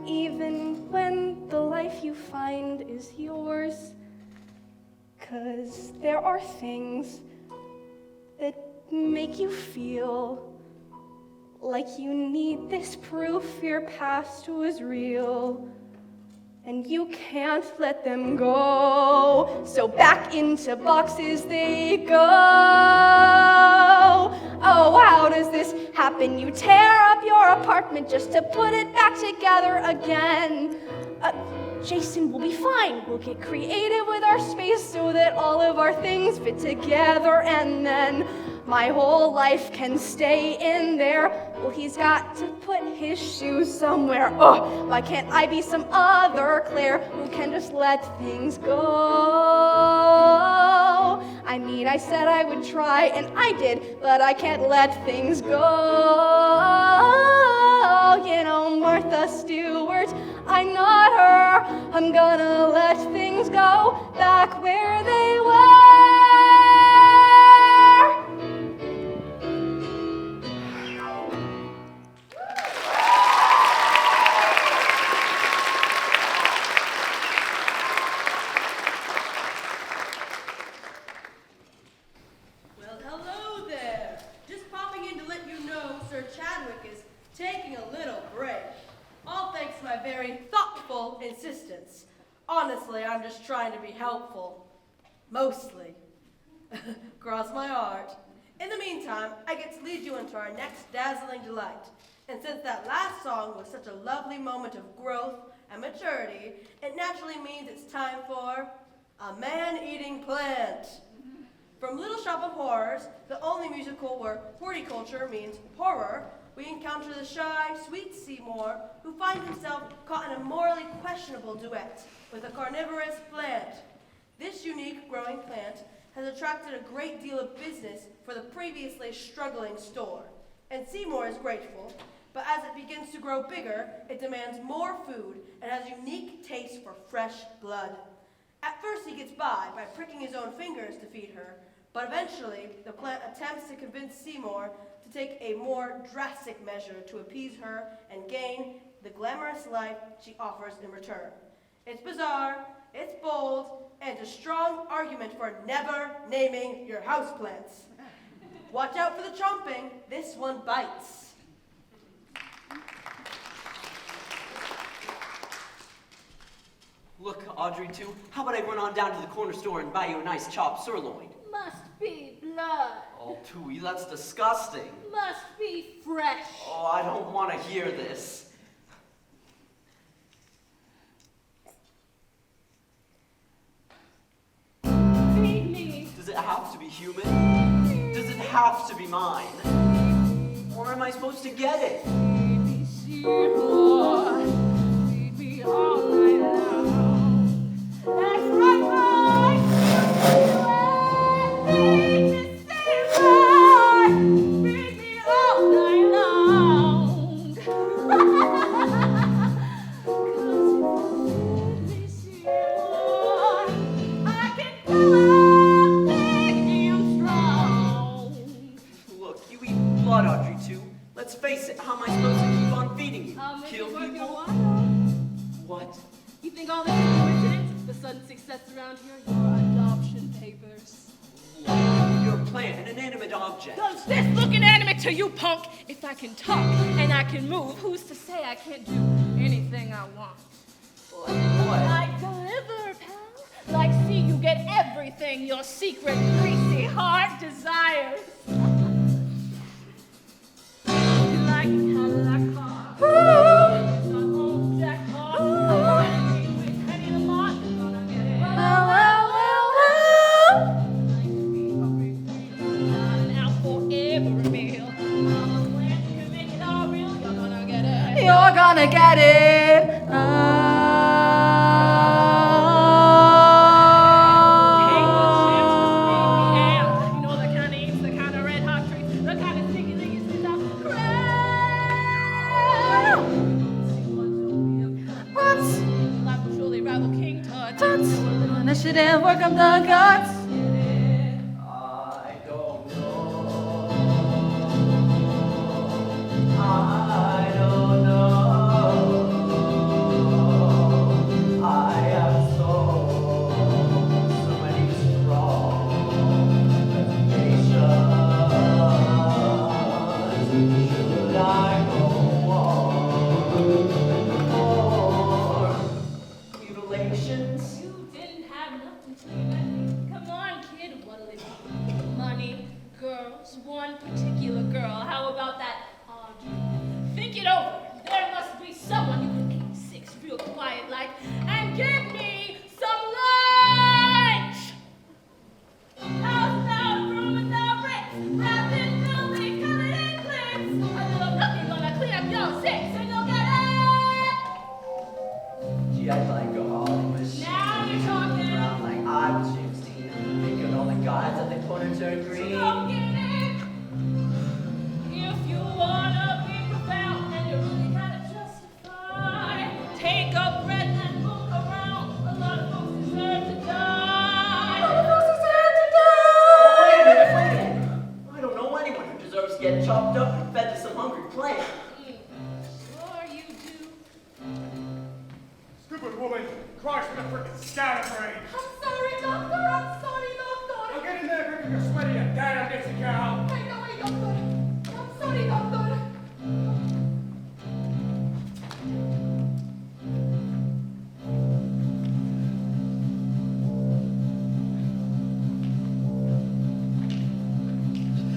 Even when the life you find is yours. 'Cause there are things that make you feel like you need this proof your past was real. And you can't let them go. So back into boxes they go. Oh, how does this happen? You tear up your apartment just to put it back together again. Jason, we'll be fine. We'll get creative with our space so that all of our things fit together, and then my whole life can stay in there. Well, he's got to put his shoes somewhere. Oh, why can't I be some other Claire who can just let things go? I mean, I said I would try, and I did, but I can't let things go. You know, Martha Stewart, I'm not her. I'm gonna let things go back where they were. Insistence. Honestly, I'm just trying to be helpful. Mostly. Cross my heart. In the meantime, I get to lead you into our next dazzling delight. And since that last song was such a lovely moment of growth and maturity, it naturally means it's time for A Man-Eating Plant. From Little Shop of Horrors, the only musical where horticulture means horror, we encounter the shy, sweet Seymour, who finds himself caught in a morally questionable duet with a carnivorous plant. This unique growing plant has attracted a great deal of business for the previously struggling store. And Seymour is grateful, but as it begins to grow bigger, it demands more food and has unique taste for fresh blood. At first he gets by pricking his own fingers to feed her, but eventually the plant attempts to convince Seymour to take a more drastic measure to appease her and gain the glamorous life she offers in return. It's bizarre, it's bold, and a strong argument for never naming your houseplants. Watch out for the chomping. This one bites. Look, Audrey, too, how about I run on down to the corner store and buy you a nice chopped sirloin? Must be blood. Oh, Tooey, that's disgusting. Must be fresh. Oh, I don't want to hear this. Feed me. Does it have to be human? Does it have to be mine? Or am I supposed to get it? Feed me, Seymour. Feed me all night long. That's right, boy. Feed me, Seymour. Feed me all night long. 'Cause if you feed me, Seymour, I can come up big and strong. Look, you eat blood, Audrey, too. Let's face it, how am I supposed to keep on feeding you? I'll make Kill it work in a people? while. What? You think all this is coincidence? The sudden success around here? Your adoption papers. Your plant, an inanimate object. Does this look inanimate to you, punk? If I can talk and I can move, who's to say I can't do anything I want? What? Like deliver, pal. Like see you get everything your secret, greasy heart desires. Like a Cadillac car. It's our own jackpot. With Penny the Mott, you're gonna get it. Like me, hungry, not out for every meal. I'm a plant that can make it all real. You're gonna get it. You're gonna get it. Take the chips to feed me air. You know the kind of eats, the kind of red hot treats, the kind of sticky thing you spit out. Crap! See what don't be a What? life will surely rival King Tut. Tuts. Initiative, work up the guts. I don't know. I don't know. I have so many strong hesitations. Should I go on? Or mutilations? You didn't have nothing to let me. Come on, kid, what'll it be? Money, girls, one particular girl. How about that, Audrey? Think it over. There must be someone you can keep six real quiet like and give me some lunch. House without a room without rent, wrapped in filthy, covered in clips. A little nothing gonna clean up your six and you'll get it. Gee, I'd like a Hollywood. Now you're talking. Around like I was James Dean, thinking all the guys that they put into green. Don't get it. If you wanna be profound and you really gotta justify, take a breath and look around. A lot of folks deserve to die. Oh, wait a minute. I don't know anyone who deserves to get chopped up and fed to some hungry plant. Sure you do. Stupid woman, cries for the frickin' scatterbrain. I'm sorry, doctor. I'm sorry, doctor. Now get in there, grab your sweaty and damn Dixie cow. I know, doctor. I'm sorry, doctor.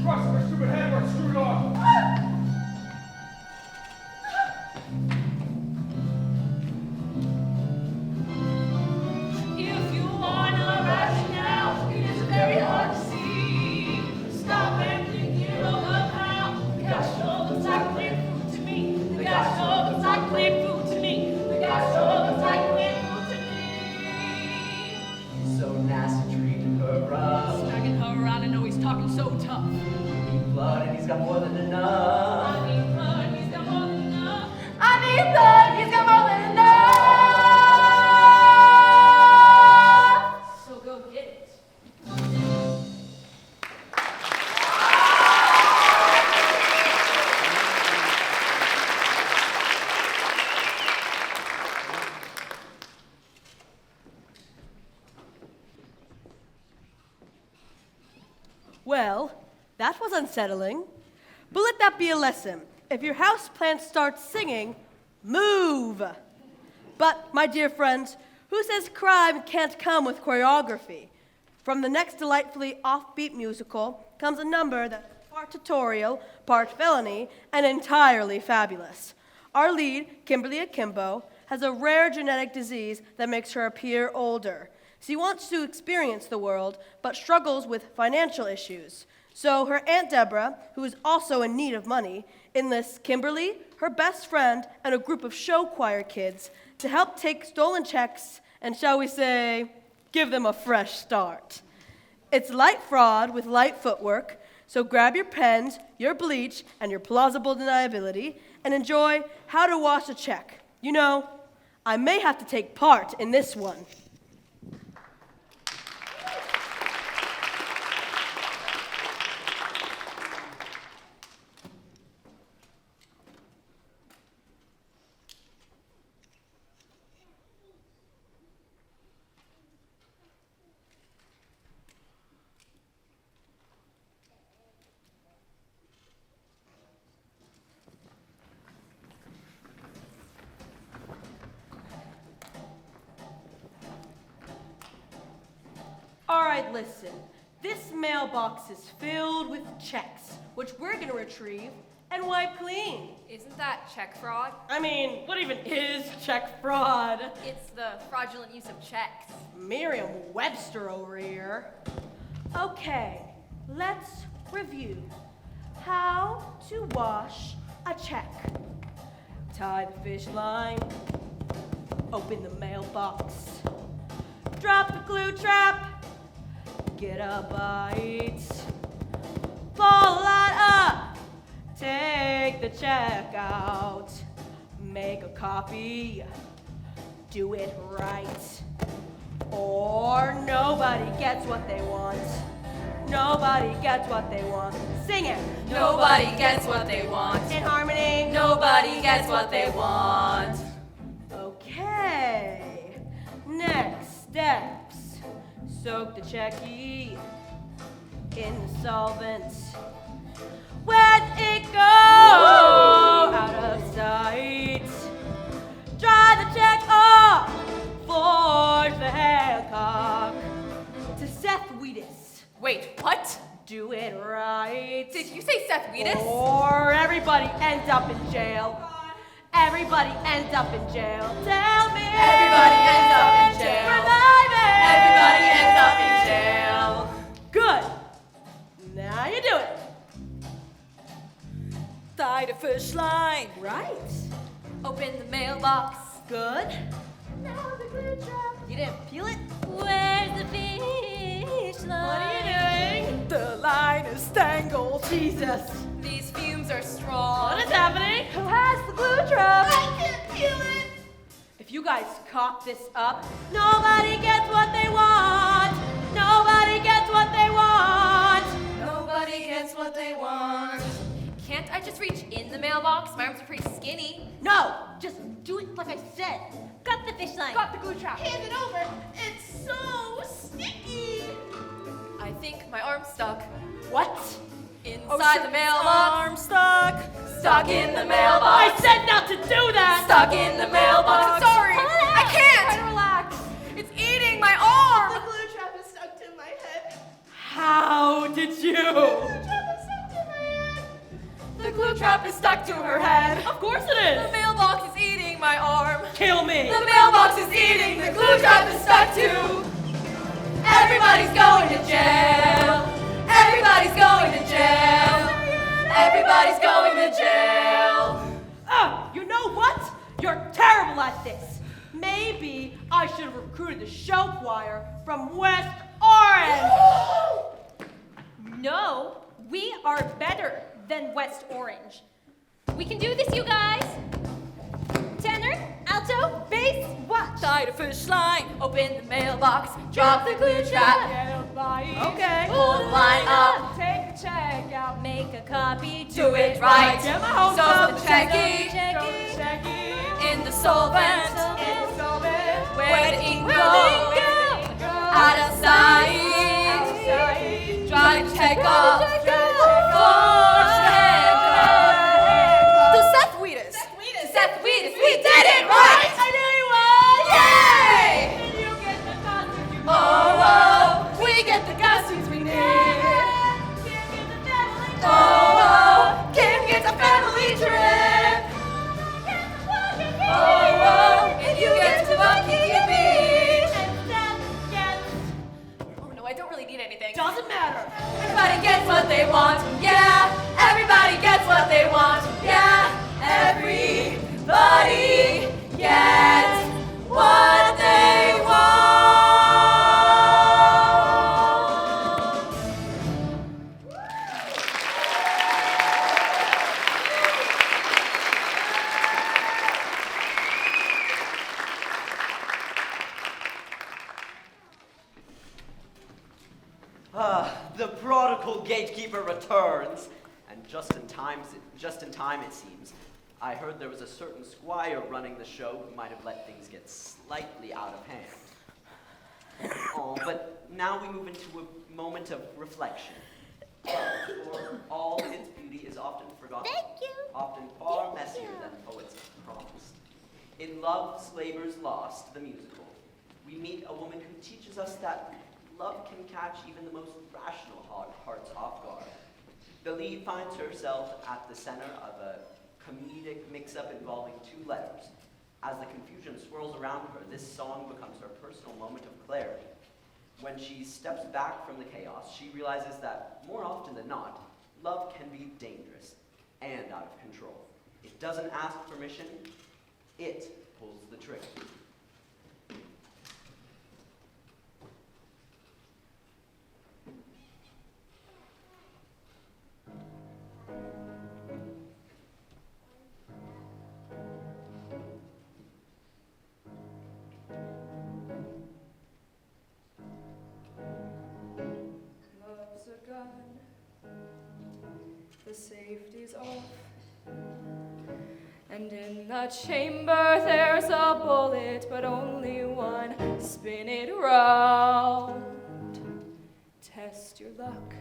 Cross my stupid head or screw it off. If you wanna rationale, it is very hard to see. Stop and think it over, pal. The guy sure looks like clean food to me. The guy sure looks like clean food to me. The guy sure looks like clean food to me. He's so nasty treating her rough. Smacking her around, I know he's talking so tough. Need blood and he's got more than enough. I need blood, he's got more than enough. I need blood, he's got more than enough. So go get it. Well, that was sounds unsettling, but let that be a lesson. If your houseplant starts singing, move. But, my dear friends, who says crime can't come with choreography? From the next delightfully offbeat musical comes a number that's part tutorial, part felony, and entirely fabulous. Our lead, Kimberly Akimbo, has a rare genetic disease that makes her appear older. She wants to experience the world, but struggles with financial issues. So her Aunt Deborah, who is also in need of money, enlists Kimberly, her best friend, and a group of show choir kids to help take stolen checks and, shall we say, give them a fresh start. It's light fraud with light footwork, so grab your pens, your bleach, and your plausible deniability, and enjoy How to Wash a Check. You know, I may have to take part in this one. All right, listen. This mailbox is filled with checks, which we're gonna retrieve and wipe clean. Isn't that check fraud? I mean, what even is check fraud? It's the fraudulent use of checks. Merriam-Webster over here. Okay, let's review. How to wash a check. Tie the fish line. Open the mailbox. Drop the glue trap. Get a bite. Pull that up. Take the check out. Make a copy. Do it right. Or nobody gets what they want. Nobody gets what they want. Sing it. Nobody gets what they want. In harmony. Nobody gets what they want. Okay. Next steps. Soak the checky in the solvent. Let it go out of sight. Dry the check off. Forge the Hancock to Seth Wheatus. Wait, what? Do it right. Did you say Seth Wheatus? Or everybody ends up in jail. Everybody ends up in jail. Tell me. Everybody ends up in jail. Remind me. Everybody ends up in jail. Good. Now you do it. Tie the fish line. Right. Open the mailbox. Good. Now the glue trap. You didn't peel it? Where's the fish line? What are you doing? The line is tangled. Jesus. These fumes are strong. What is happening? Who has the glue trap? I can't peel it. If you guys cock this up, nobody gets what they want. Nobody gets what they want. Nobody gets what they want. Can't I just reach in the mailbox? My arms are pretty skinny. No, just do it like I said. Got the fish line. Got the glue trap. Hand it over. It's so sticky. I think my arm's stuck. What? Inside the mailbox. Arm stuck. Stuck in the mailbox. I said not to do that. Stuck in the mailbox. Sorry, I can't. Try to relax. It's eating my arm. The glue trap is stuck to my head. How did you? The glue trap is stuck to her head. Of course it The is. mailbox is eating my arm. Kill me. The mailbox is eating. The glue trap is stuck to. Everybody's going to jail. Everybody's going to jail. Everybody's going to jail. Oh, you know what? You're terrible at this. Maybe I should have recruited the show choir from West Orange. No, we are better than West Orange. We can do this, you guys. Tenor, alto, bass, watch. Tie the fish line. Open the mailbox. Drop the glue trap. Okay. Pull the line up. Take the check out. Make a copy. Do it right. Get my hopes Soak up. the checky in the solvent. Where the ink go? Out of sight. Dry the check off. The prodigal gatekeeper returns, and just in time it seems. I heard there was a certain squire running the show who might have let things get slightly out of hand. Oh, but now we move into a moment of reflection. For all its beauty is often forgotten, often far messier than poets promised. In Love's Labor's Lost, the musical, we meet a woman who teaches us that love can catch even the most rational hearts off guard. The lead finds herself at the center of a comedic mix-up involving two letters. As the confusion swirls around her, this song becomes her personal moment of clarity. When she steps back from the chaos, she realizes that, more often than not, love can be dangerous and out of control. It doesn't ask permission, it pulls the trigger. Love's a gun, the safety's off, and in the chamber there's a bullet, but only one. Spin it round, test your luck.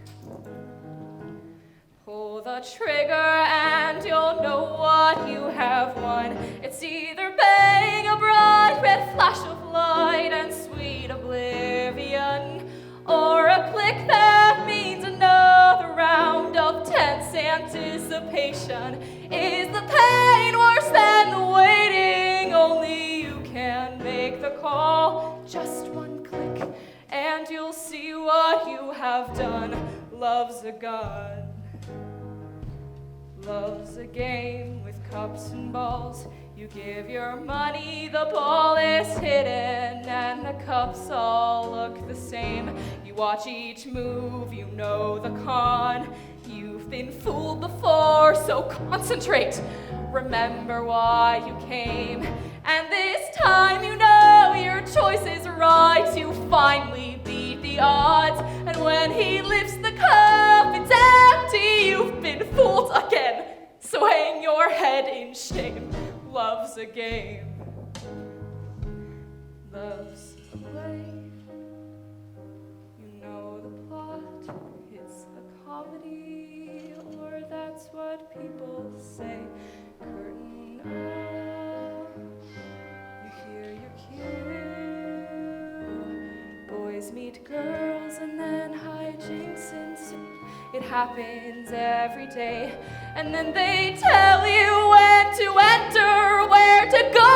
Pull the trigger and you'll know what you have won. It's either bang, a bright red flash of light and sweet oblivion, or a click that means another round of tense anticipation. Is the pain worse than the waiting? Only you can make the call. Just one click and you'll see what you have done. Love's a gun. Love's a game with cups and balls. You give your money, the ball is hidden, and the cups all look the same. You watch each move, you know the con. You've been fooled before, so concentrate. Remember why you came, and this time you know your choice is right. You finally beat the odds, and when he lifts the cup, it's empty. You've been fooled again, so hang your head in shame. Love's a game. Love's a play. You know the plot. It's a comedy, or that's what people say. Curtain up. You hear your cue. Boys meet girls and then hijinks ensue. It happens every day. And then they tell you when to enter, where to go,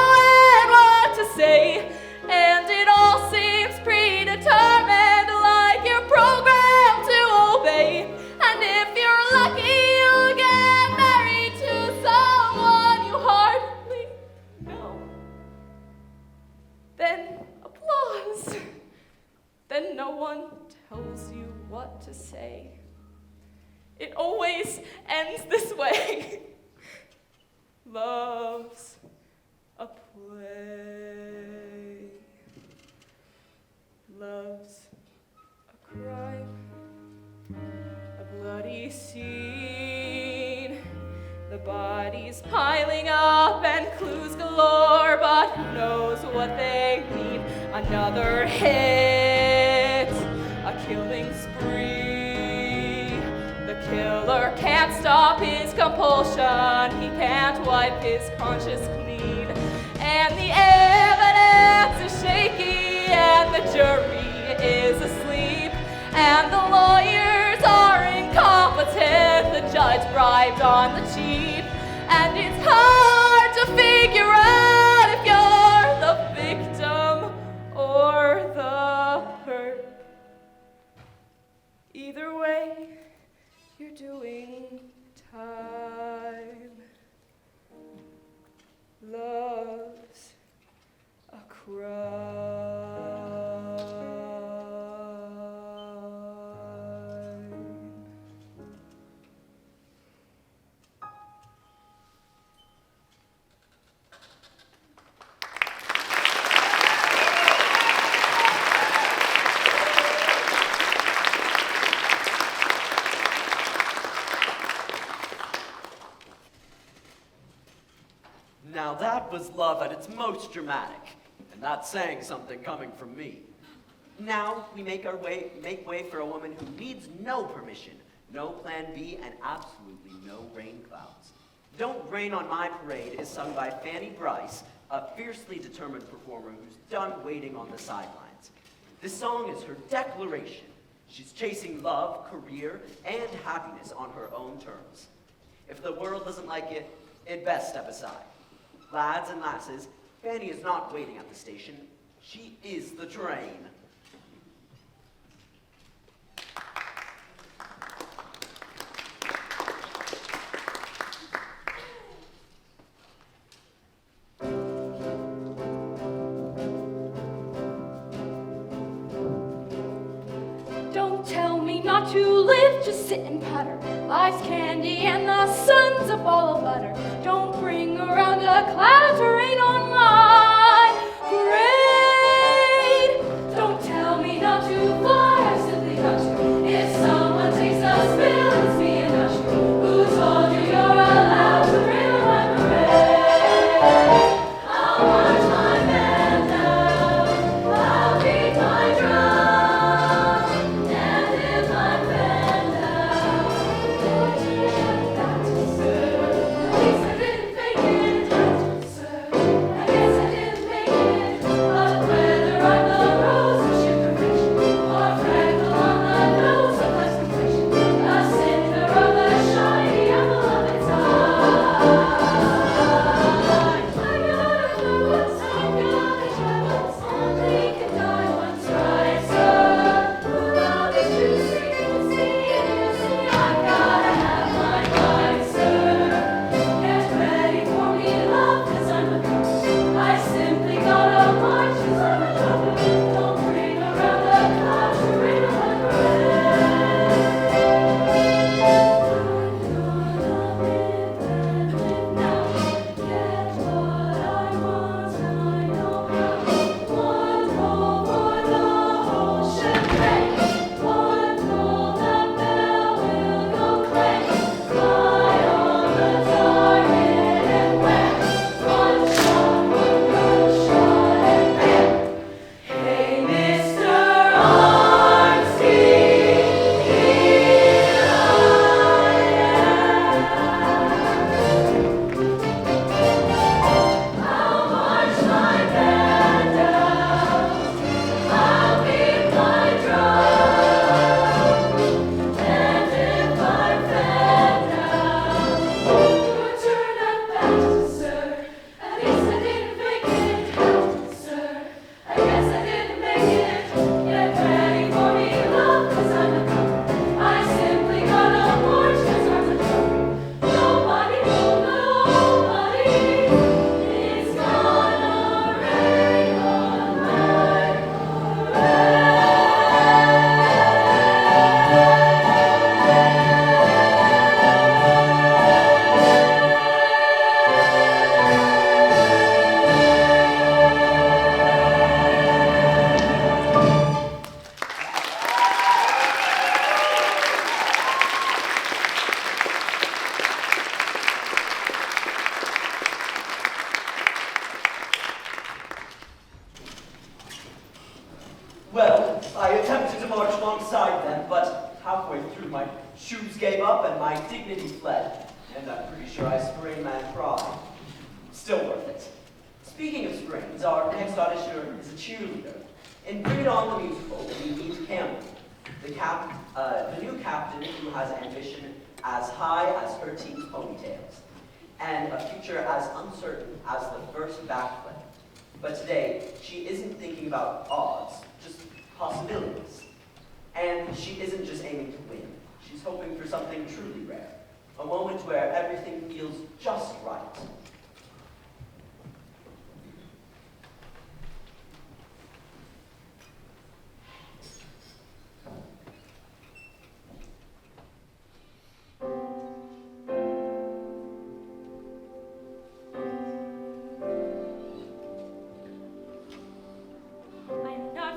and what to say. And it all seems predetermined, like you're programmed to obey. And if you're lucky, you'll get married to someone you hardly know. Then applause. Then no one tells you what to say. It always ends this way. Love's a play. Love's a crime. A bloody scene. The bodies piling up and clues galore, but who knows what they mean? Another hit. A killing spree. Killer can't stop his compulsion. He can't wipe his conscience clean. And the evidence is shaky, and the jury is asleep, and the lawyers are incompetent. The judge bribed on the cheap, and it's hard to figure out if you're the victim or the hurt. Either way, you're doing time. Love's a crime. love at its most dramatic, and that's saying something coming from me. Now we make way for a woman who needs no permission, no plan B, and absolutely no rain clouds. Don't Rain on My Parade is sung by Fanny Bryce, a fiercely determined performer who's done waiting on the sidelines. This song is her declaration. She's chasing love, career, and happiness on her own terms. If the world doesn't like it, it best step aside. Lads and lasses, Fanny is not waiting at the station. She is the train. Don't tell me not to live, just sit and putter. Life's candy and the sun's a ball of butter. Don't bring around a cloud to rain on my parade. Don't tell me not to fly, I simply got to. If someone takes a spill, it's me and not you. Who told you you're allowed to rain on my parade? I'll march my band down, I'll beat my drum. Well, I attempted to march alongside them, but halfway through my shoes gave up and my dignity fled. And I'm pretty sure I sprained my pride. Still worth it. Speaking of sprains, our next auditioner is a cheerleader. In Bring It On the Musical, we meet Cameron, the new captain who has ambition as high as her team's ponytails, and a future as uncertain as the first backflip. But today, she isn't thinking about odds, just possibilities. And she isn't just aiming to win. She's hoping for something truly rare, a moment where everything feels just right.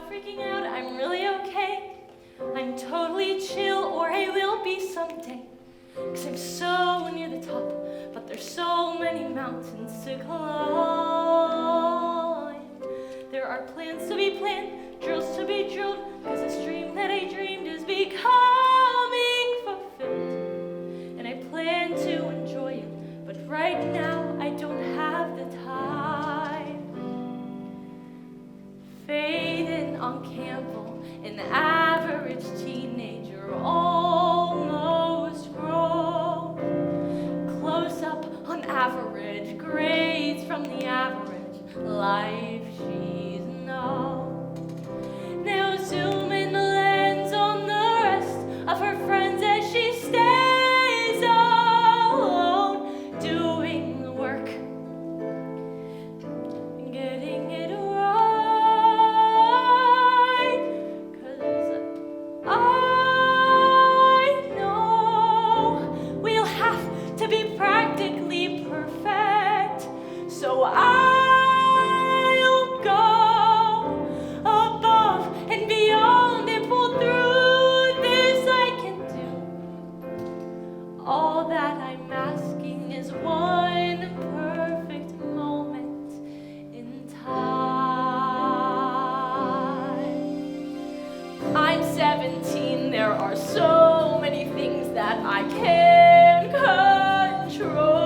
Freaking out, I'm really okay. I'm totally chill, or I will be someday. 'Cause I'm so near the top, but there's so many mountains to climb. are plans to be planned, drills to be drilled, 'cause this dream that I dreamed is becoming fulfilled. And I plan to enjoy it, but right now I don't have the time. Fading on Campbell, an average teenager, almost grown. Close up on average, grades from the average life she's known. Now zoom in the lens on the rest of her friends as she stays alone, doing the work, getting it right. 'Cause I know we'll have to be practically perfect, so I'll go above and beyond and pull through this. I can do all that I'm asking is one perfect moment in time. I'm 17, there are so many things that I can control.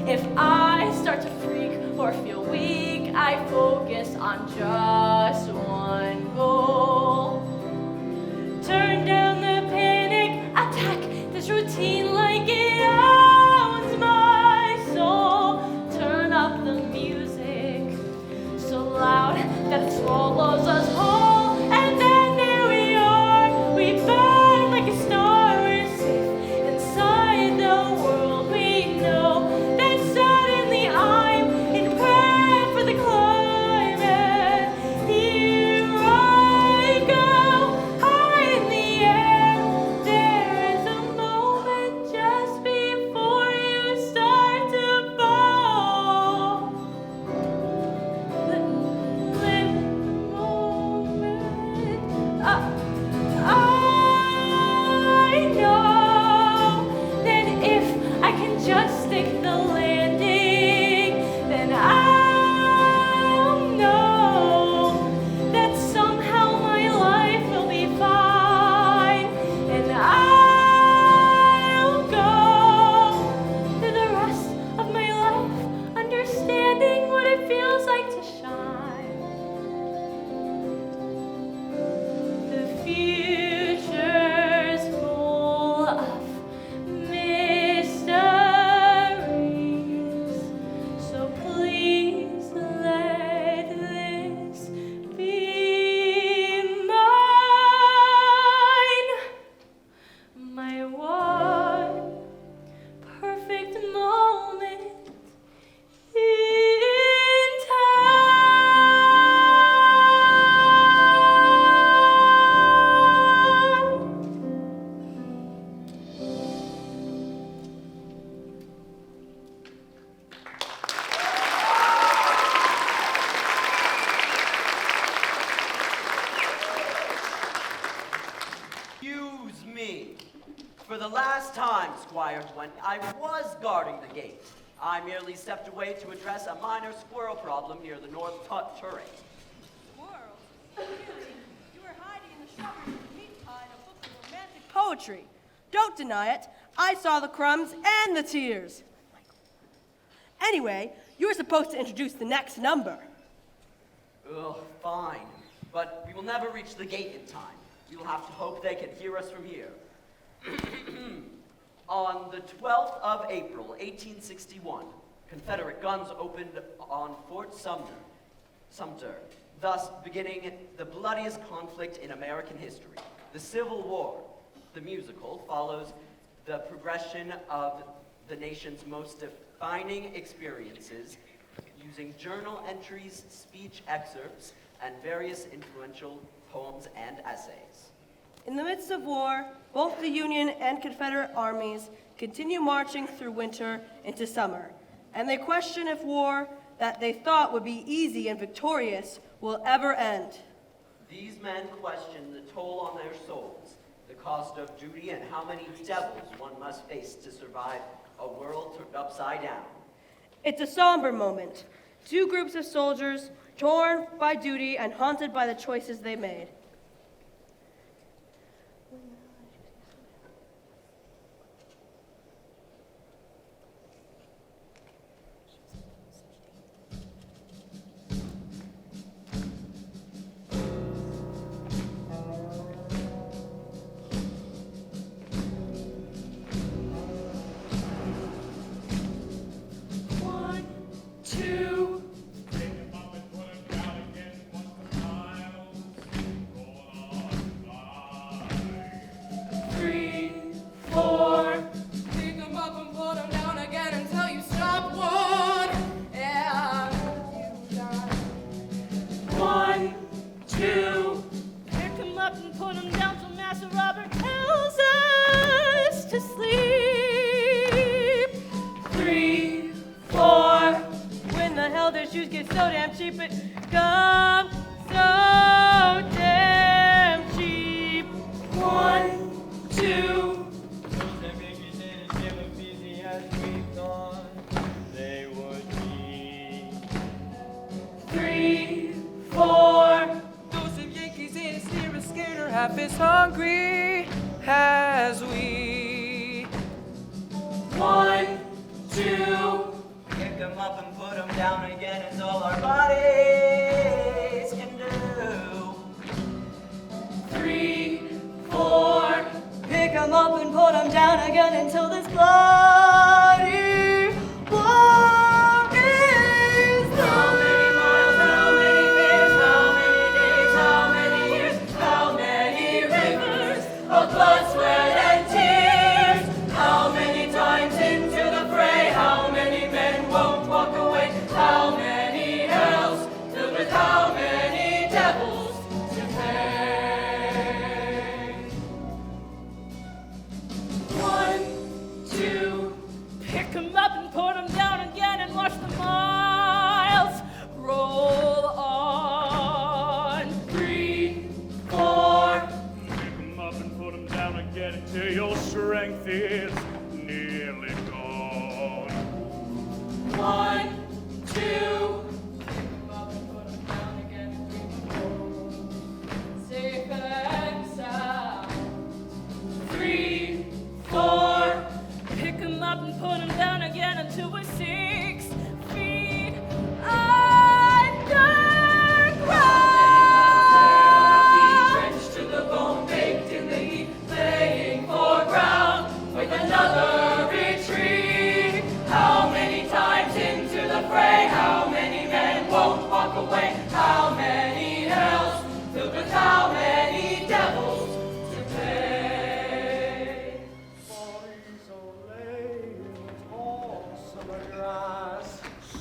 If I start to freak or feel weak, I focus on just one goal. Turn down the panic, attack this routine like it owns my soul. Turn up the music so loud that it swallows us whole. And then there we are, we burn like a star. We're safe inside the world we know. Then suddenly I'm in prayer for the climate. Here I go, high in the air. There is a moment just before you start to fall. Live the moment. I know that if I can just stick the landing, then I'll know that somehow my life will be fine. And I'll go through the rest of my life understanding what it feels like to shine. The future's full of mysteries, so please let this be mine. My one perfect moment in time. Excuse me. For the last time, Squire Twent, I was guarding the gate. I merely stepped away to address a minor squirrel problem near the north turret. Squirrels? Really? You were hiding in the shrubbery with me behind a book of romantic poetry. Don't deny it. I saw the crumbs and the tears. Anyway, you were supposed to introduce the next number. Ugh, fine. But we will never reach the gate in time. We will have to hope they can hear us from here. On the 12th of April, 1861, Confederate guns opened on Fort Sumter, thus beginning the bloodiest conflict in American history. The Civil War, the musical, follows the progression of the nation's most defining experiences using journal entries, speech excerpts, and various influential poems and essays. In the midst of war, both the Union and Confederate armies continue marching through winter into summer, and they question if war that they thought would be easy and victorious will ever end. These men question the toll on their souls, the cost of duty, and how many devils one must face to survive a world turned upside down. It's a somber moment. Two groups of soldiers torn by duty and haunted by the choices they made.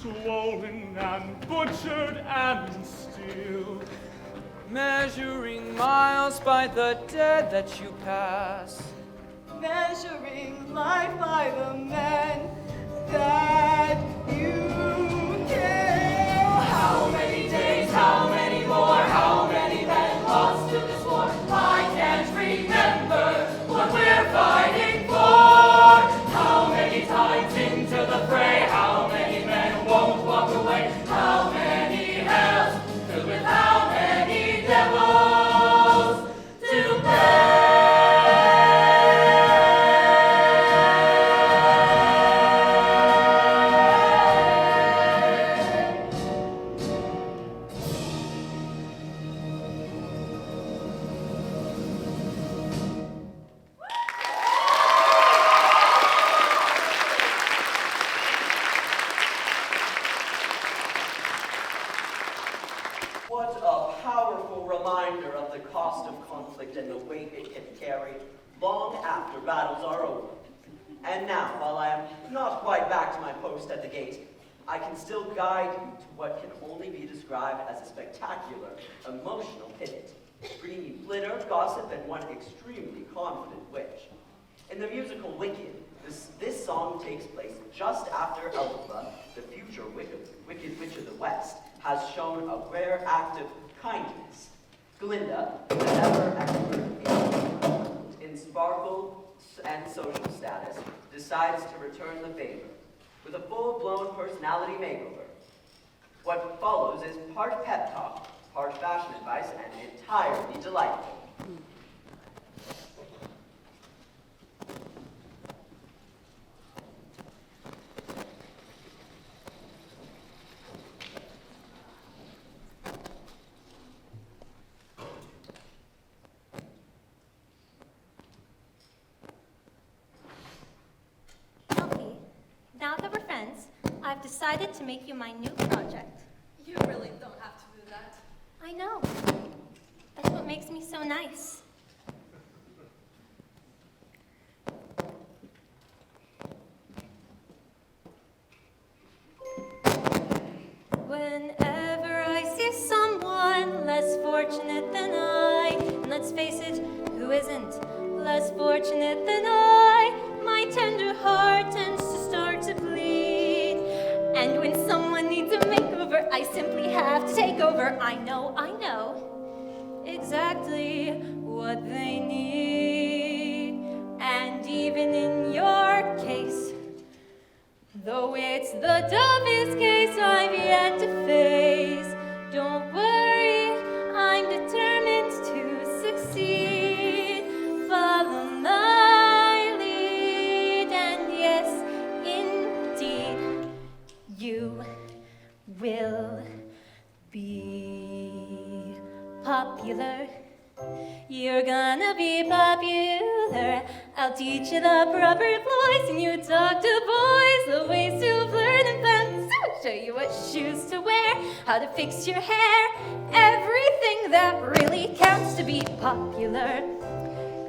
Swollen and butchered and still, measuring miles by the dead that you pass, Measuring life by the men that you kill. how many days, how many more, how many men lost to this war? I can't remember what we're fighting for. How many times into the fray, how many men won't walk away? How many hells filled with how many devils to pay? What a powerful reminder of the cost of conflict and the weight it can carry long after battles are over. And now, while I am not quite back to my post at the gate, I can still guide you to what can only be described as a spectacular, emotional pivot, bringing you glitter, gossip, and one extremely confident witch. In the musical Wicked, this song takes place just after Elphaba, the future Wicked Witch of the West, has shown a rare act of kindness. Glinda, the ever in sparkle and social status, decides to return the favor with a full-blown personality makeover. What follows is part pep talk, part fashion advice, and entirely delightful. Sophie, now that we're friends, I've decided to make you my new project. You really don't have to do that. I know. That's what makes me so nice. Whenever I see someone less fortunate than I, and let's face it, who isn't less fortunate than I, my tender heart tends to start to bleed. And when someone needs a makeover, I simply have to take over. I know exactly what they need. And even in your case, though it's the toughest case I've yet to face, don't worry, I'm determined to succeed. Follow my lead, and yes, indeed, you will be popular. You're gonna be popular. I'll teach you the proper ploys, and you talk to boys the ways to flirt and fence. I'll show you what shoes to wear, how to fix your hair, everything that really counts to be popular.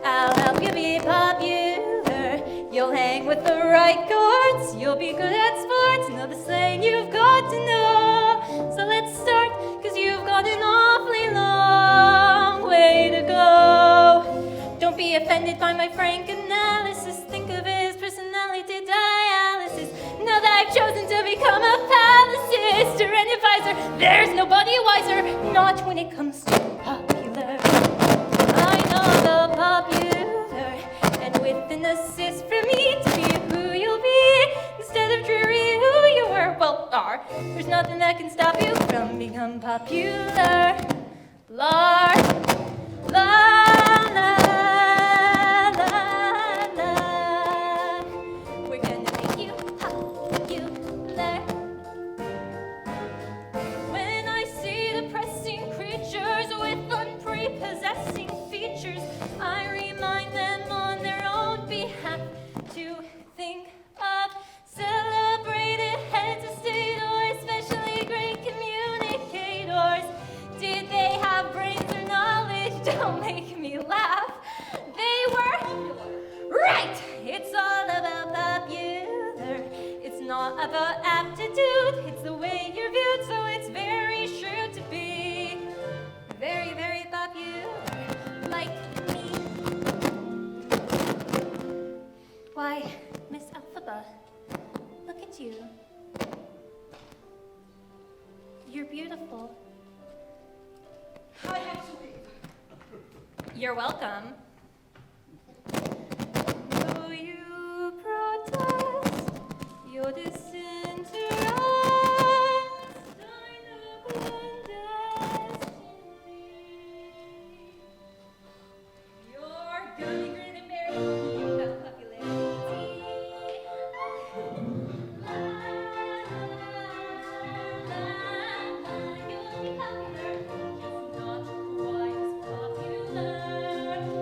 I'll help you be popular. You'll hang with the right guards. You'll be good at sports. Know the slang you've got to know. So let's start, 'cause you've got an awfully long way to go. Don't be offended by my frank analysis. Think of it as personality dialysis. Now that I've chosen to become a publicist or an advisor, there's nobody wiser. Not when it comes to popular. I know the popular, and with an assist from me to be who you'll be instead of dreary who you were, well, are. There's nothing that can stop you from becoming popular. La, la, la, la, la. We're gonna make you popular. When I see depressing creatures with unprepossessing features, I remind them on their own behalf to think of celebrated heads of state or especially great communicators. Did they have brains or knowledge? Don't make me laugh. They were right. It's all about popular. It's not about aptitude. It's the way you're viewed, so it's very sure to be very, very popular, like me. Why, Miss Elphaba, look at you. You're beautiful. I have to leave. You're welcome. Though you protest your disinterest, I know clandestiny. You're gonna grin and bear it. You have popularity. La, la, la, la. You'll be popular, just not quite as popular as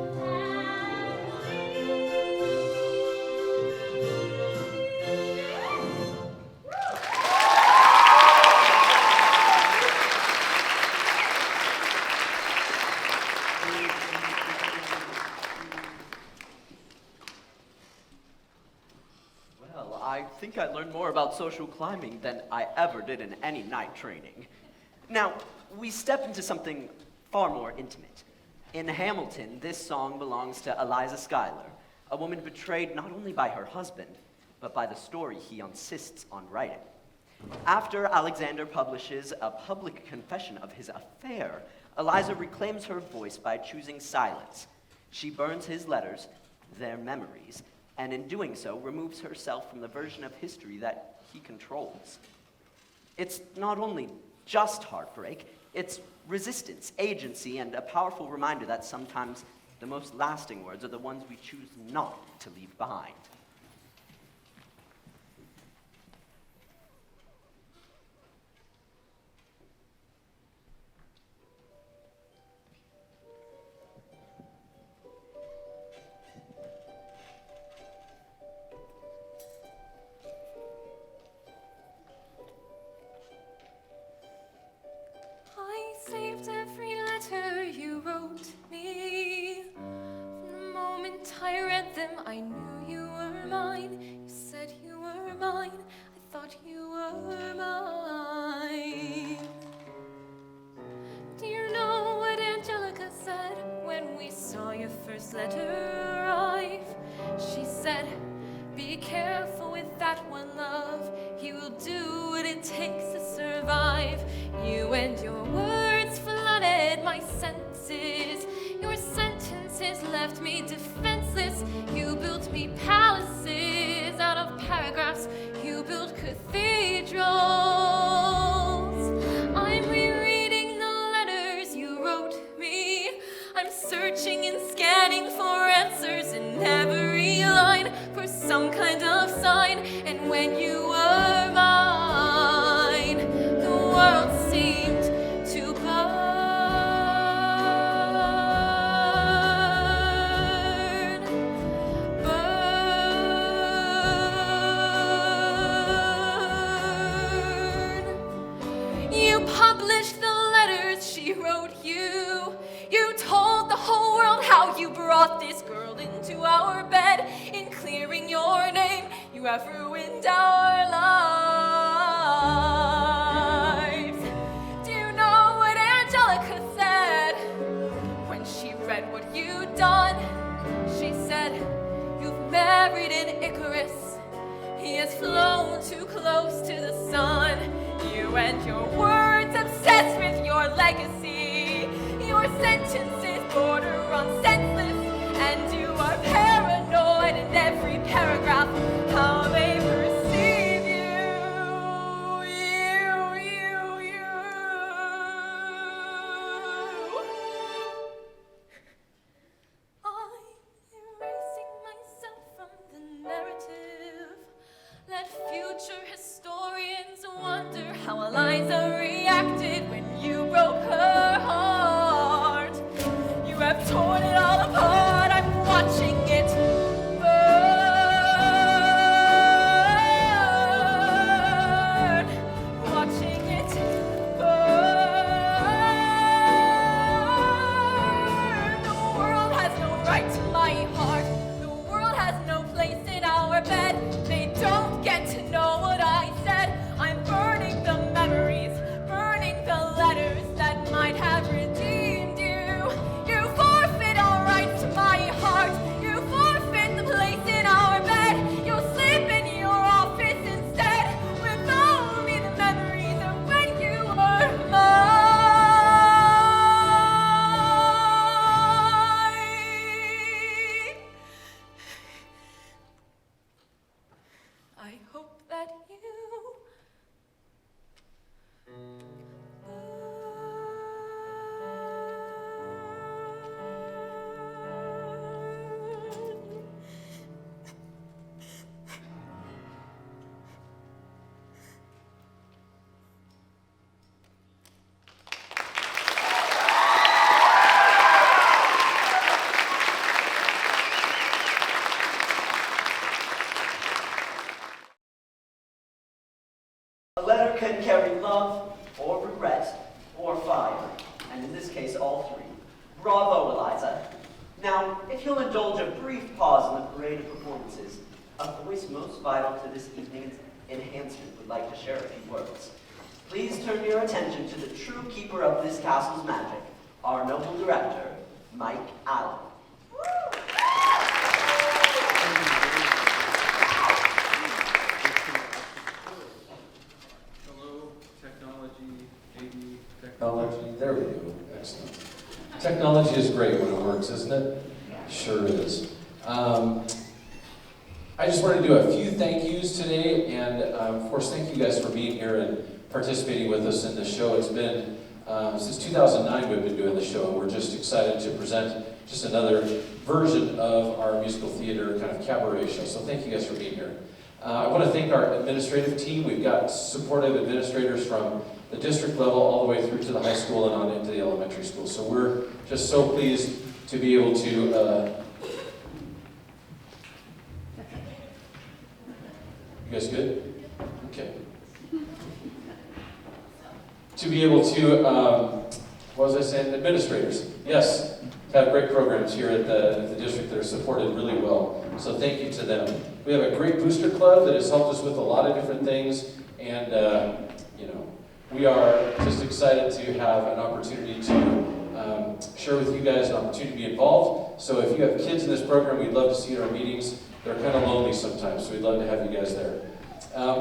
Well, I think I learned more about social climbing than I ever did in any night training. Now, we step into something far more intimate. In Hamilton, this song belongs to Eliza Schuyler, a woman betrayed not only by her husband, but by the story he insists on writing. After Alexander publishes a public confession of his affair, Eliza reclaims her voice by choosing silence. She burns his letters, their memories, and in doing so, removes herself from the version of history that he controls. It's not only just heartbreak. It's resistance, agency, and a powerful reminder that sometimes the most lasting words are the ones we choose not to leave behind. I saved every letter you wrote me. From the moment I read them, I knew you were mine. You said you were mine. I thought you were mine. Do you know what Angelica said when we saw your first letter arrive? She said, "Be careful with that one, love. He will do what it takes to survive." You and your words flooded my senses. Your sentences left me defenseless. You built me palaces out of paragraphs. You built cathedrals. I'm rereading the letters you wrote me. I'm searching and scanning for answers in every line, for some kind of sign. And when you were mine, the world seemed to burn, burn. You published the letters she wrote you. You told the whole world how you brought this girl into our bed. In clearing your name, you have ruined our lives. Do you know what Angelica said when she read what you'd done? She said, "You've married an Icarus. He has flown too close to the sun." You and your words obsessed with your legacy. Your sentences border on senseless, and you are paranoid in every paragraph. How they perceive you. I'm erasing myself from the narrative. Let future historians wonder how Eliza reacted when you broke her heart. You have torn it all apart. I'm watching it burn. Watching it burn. The world has no right to my heart. The world has no place in our bed. They don't get to know what I said. I'm burning the memories, burning the letters that might have redeemed you. You forfeit all rights to my heart. You forfeit the place in our bed. You'll sleep in your office instead, with only the memories of when you were mine. I hope that you A letter can carry love, or regret, or fire, and in this case, all three. Bravo, Eliza. Now, if you'll indulge a brief pause in the parade of performances, a voice most vital to this evening's enhancement would like to share a few words. Please turn your attention to the true keeper of this castle's magic, our noble director, Mike Allen. Hello, technology, AV, technology. There we go. Excellent. Technology is great when it works, isn't it? Sure is. I just wanted to do a few thank yous today, and of course, thank you guys for being here and participating with us in the show. It's been since 2009 we've been doing the show, and we're just excited to present just another version of our musical theater kind of cabaret show. So thank you guys for being here. I want to thank our administrative team. We've got supportive administrators from the district level all the way through to the high school and on into the elementary school. So we're just so pleased to be able to you guys good? Okay. To be able to, what was I saying? Administrators. Yes, to have great programs here at the district that are supported really well. So thank you to them. We have a great booster club that has helped us with a lot of different things, and you know, we are just excited to have an opportunity to share with you guys an opportunity to be involved. So if you have kids in this program, we'd love to see you at our meetings. They're kind of lonely sometimes, so we'd love to have you guys there.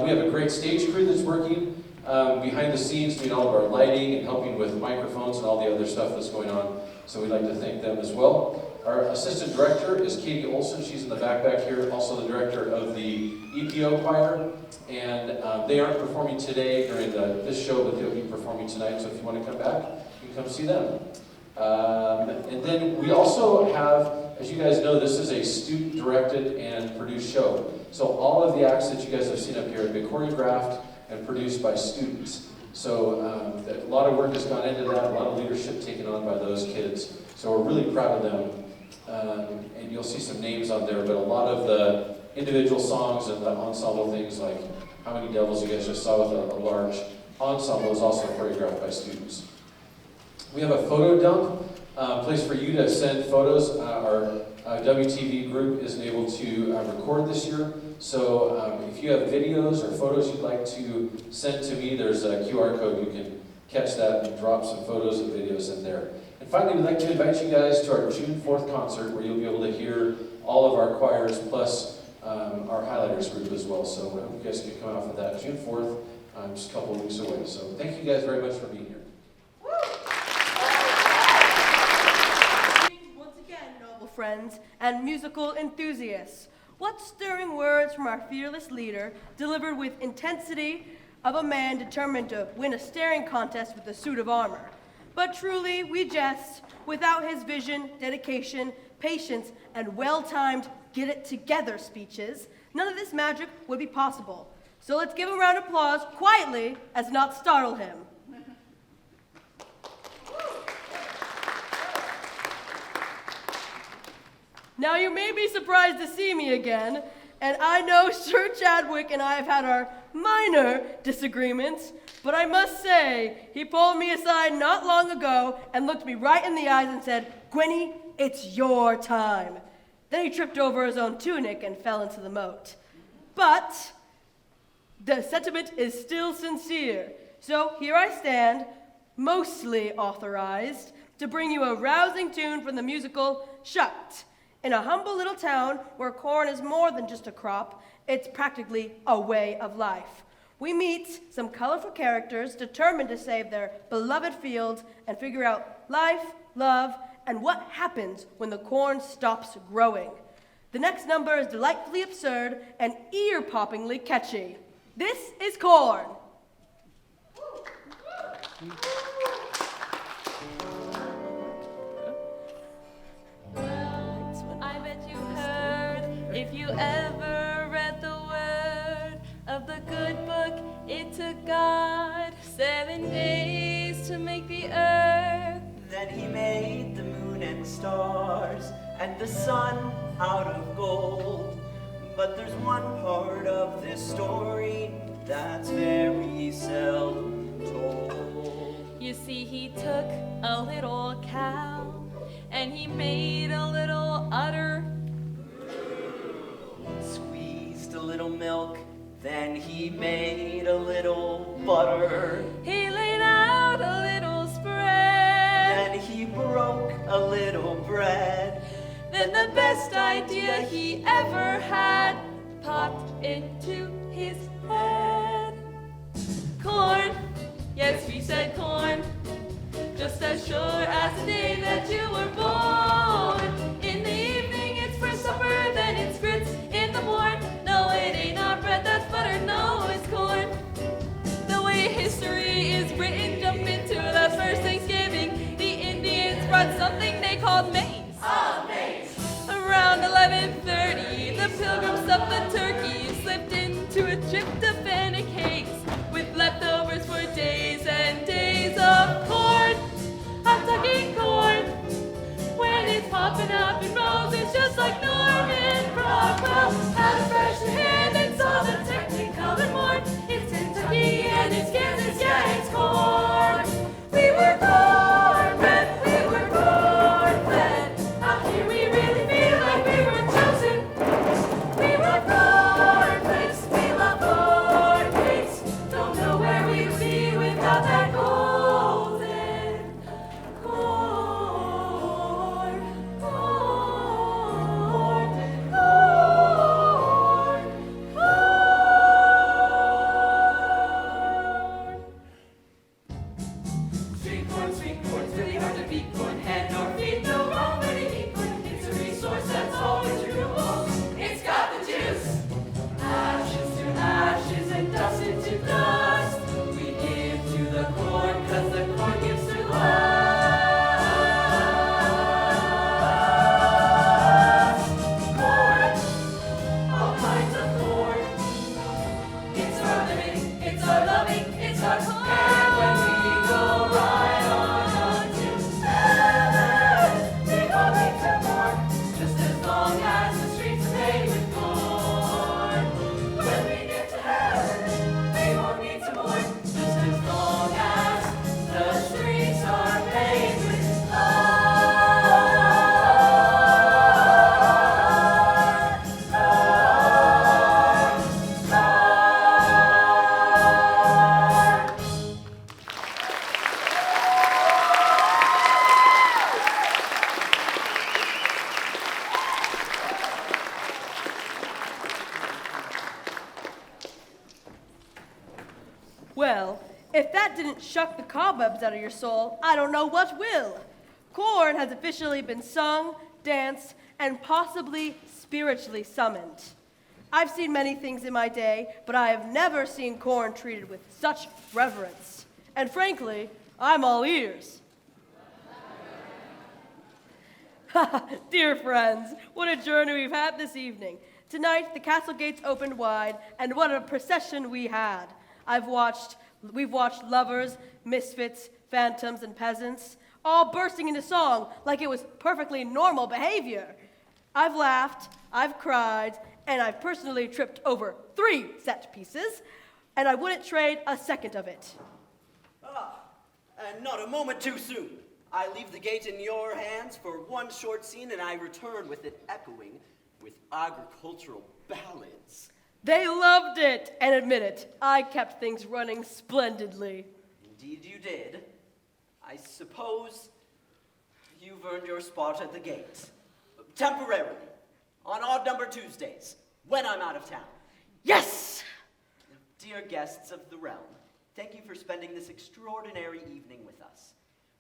We have a great stage crew that's working behind the scenes, doing all of our lighting and helping with microphones and all the other stuff that's going on. So we'd like to thank them as well. Our assistant director is Katie Olson. She's in the back here, also the director of the EPO choir. And they aren't performing today during this show, but they'll be performing tonight. So if you want to come back, you can come see them. And then we also have, as you guys know, this is a student-directed and produced show. So all of the acts that you guys have seen up here have been choreographed and produced by students. So a lot of work has gone into that, a lot of leadership taken on by those kids. So we're really proud of them. And you'll see some names on there, but a lot of the individual songs and the ensemble things like How Many Devils you guys just saw with a large ensemble is also choreographed by students. We have a photo dump, place for you to send photos. Our WTV group isn't able to record this year, so if you have videos or photos you'd like to send to me, there's a QR code. You can catch that and drop some photos and videos in there. And finally, we'd like to invite you guys to our June 4th concert, where you'll be able to hear all of our choirs plus our highlighters group as well. So I hope you guys can come out for that June 4th, just a couple of weeks away. So thank you guys very much for being here. Once again, noble friends and musical enthusiasts, what stirring words from our fearless leader, delivered with intensity of a man determined to win a staring contest with a suit of armor. But truly, we jest. Without his vision, dedication, patience, and well-timed get-it-together speeches, none of this magic would be possible. So let's give a round of applause quietly as not startle him. Now you may be surprised to see me again, and I know Sir Chadwick and I have had our minor disagreements, but I must say, he pulled me aside not long ago and looked me right in the eyes and said, "Gwenny, it's your time." Then he tripped over his own tunic and fell into the moat. But the sentiment is still sincere, so here I stand, mostly authorized, to bring you a rousing tune from the musical Shucked. In a humble little town where corn is more than just a crop, it's practically a way of life. We meet some colorful characters determined to save their beloved fields and figure out life, love, and what happens when the corn stops growing. The next number is delightfully absurd and ear-poppingly catchy. This is Corn. I bet you heard, if you ever read the word of the good book, it took God 7 days to make the earth. Then he made the moon and stars and the sun out of gold. But there's one part of this story that's very seldom told. You see, he took a little cow and he made a little udder. Squeezed a little milk, then he made a little butter. He laid out a little spread. Then he broke a little bread. Then the best idea he ever had popped into his head. Corn, yes, we said corn, just as sure as the day that you were born. In the evening it's for supper, then it's grits in the morn. No, it ain't our bread that's buttered, no, it's corn. The way history feet, corn, head nor feet, no wrong when you eat corn. It's a resource that's always renewable. It's got the juice. Ashes to ashes and dust into dust. We give to the corn 'cause the corn gives to us. Corn, all kinds of corn. It's our living, it's our loving, it's our corn. And when we go right on to heaven, we won't need to more, just as long as the streets are paved with corn. When we get to heaven, we won't need to more, just as long as the streets are paved with Well, if that didn't shuck the cobwebs out of your soul, I don't know what will. Corn has officially been sung, danced, and possibly spiritually summoned. I've seen many things in my day, but I have never seen corn treated with such reverence. And frankly, I'm all ears. Dear friends, what a journey we've had this evening. Tonight, the castle gates opened wide, and what a procession we had. We've watched lovers, misfits, phantoms, and peasants, all bursting into song like it was perfectly normal behavior. I've laughed, I've cried, and I've personally tripped over 3 set pieces, and I wouldn't trade a second of it. And not a moment too soon. I leave the gate in your hands for one short scene, and I return with it echoing with agricultural ballads. They loved it, and admit it, I kept things running splendidly. Indeed you did. I suppose you've earned your spot at the gate. Temporarily. On odd number Tuesdays, when I'm out of town. Yes! Dear guests of the realm, thank you for spending this extraordinary evening with us.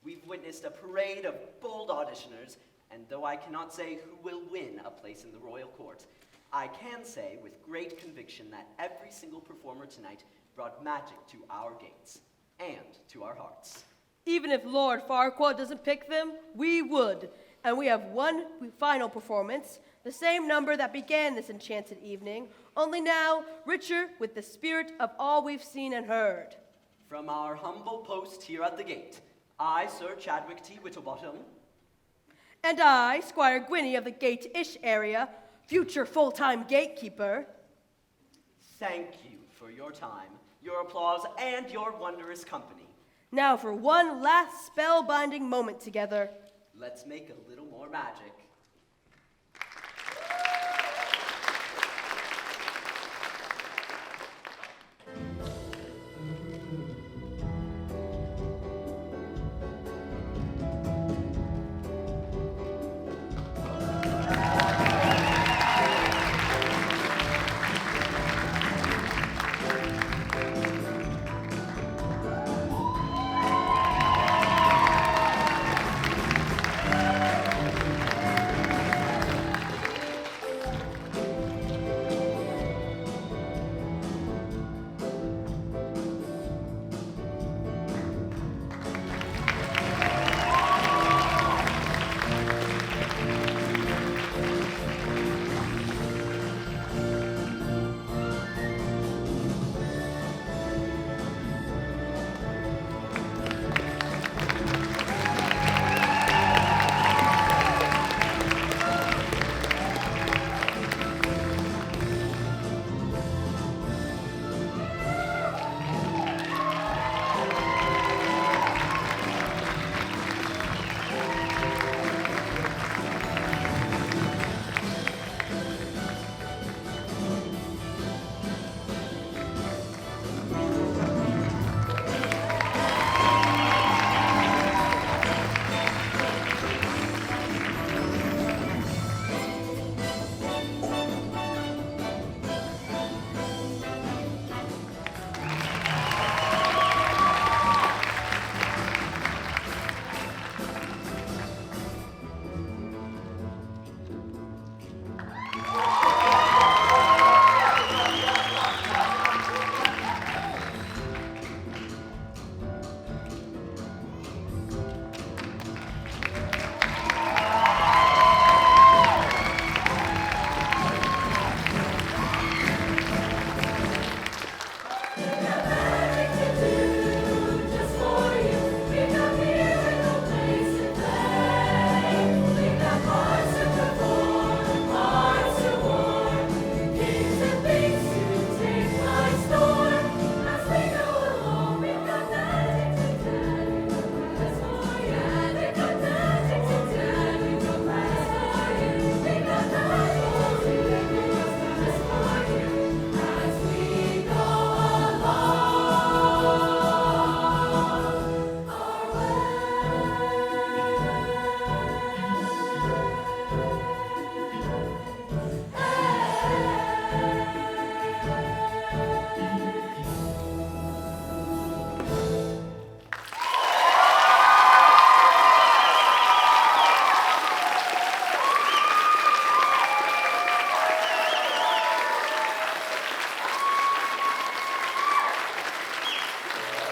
We've witnessed a parade of bold auditioners, and though I cannot say who will win a place in the royal court, I can say with great conviction that every single performer tonight brought magic to our gates and to our hearts. Even if Lord Farquaad doesn't pick them, we would. And we have one final performance, the same number that began this enchanted evening, only now richer with the spirit of all we've seen and heard. From our humble post here at the gate, I, Sir Chadwick T. Whittlebottom, And I, Squire Gwynny of the Gate-ish area, future full-time gatekeeper, thank you for your time, your applause, and your wondrous company. now for one last spellbinding moment together. Let's make a little more magic.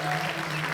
Thank you.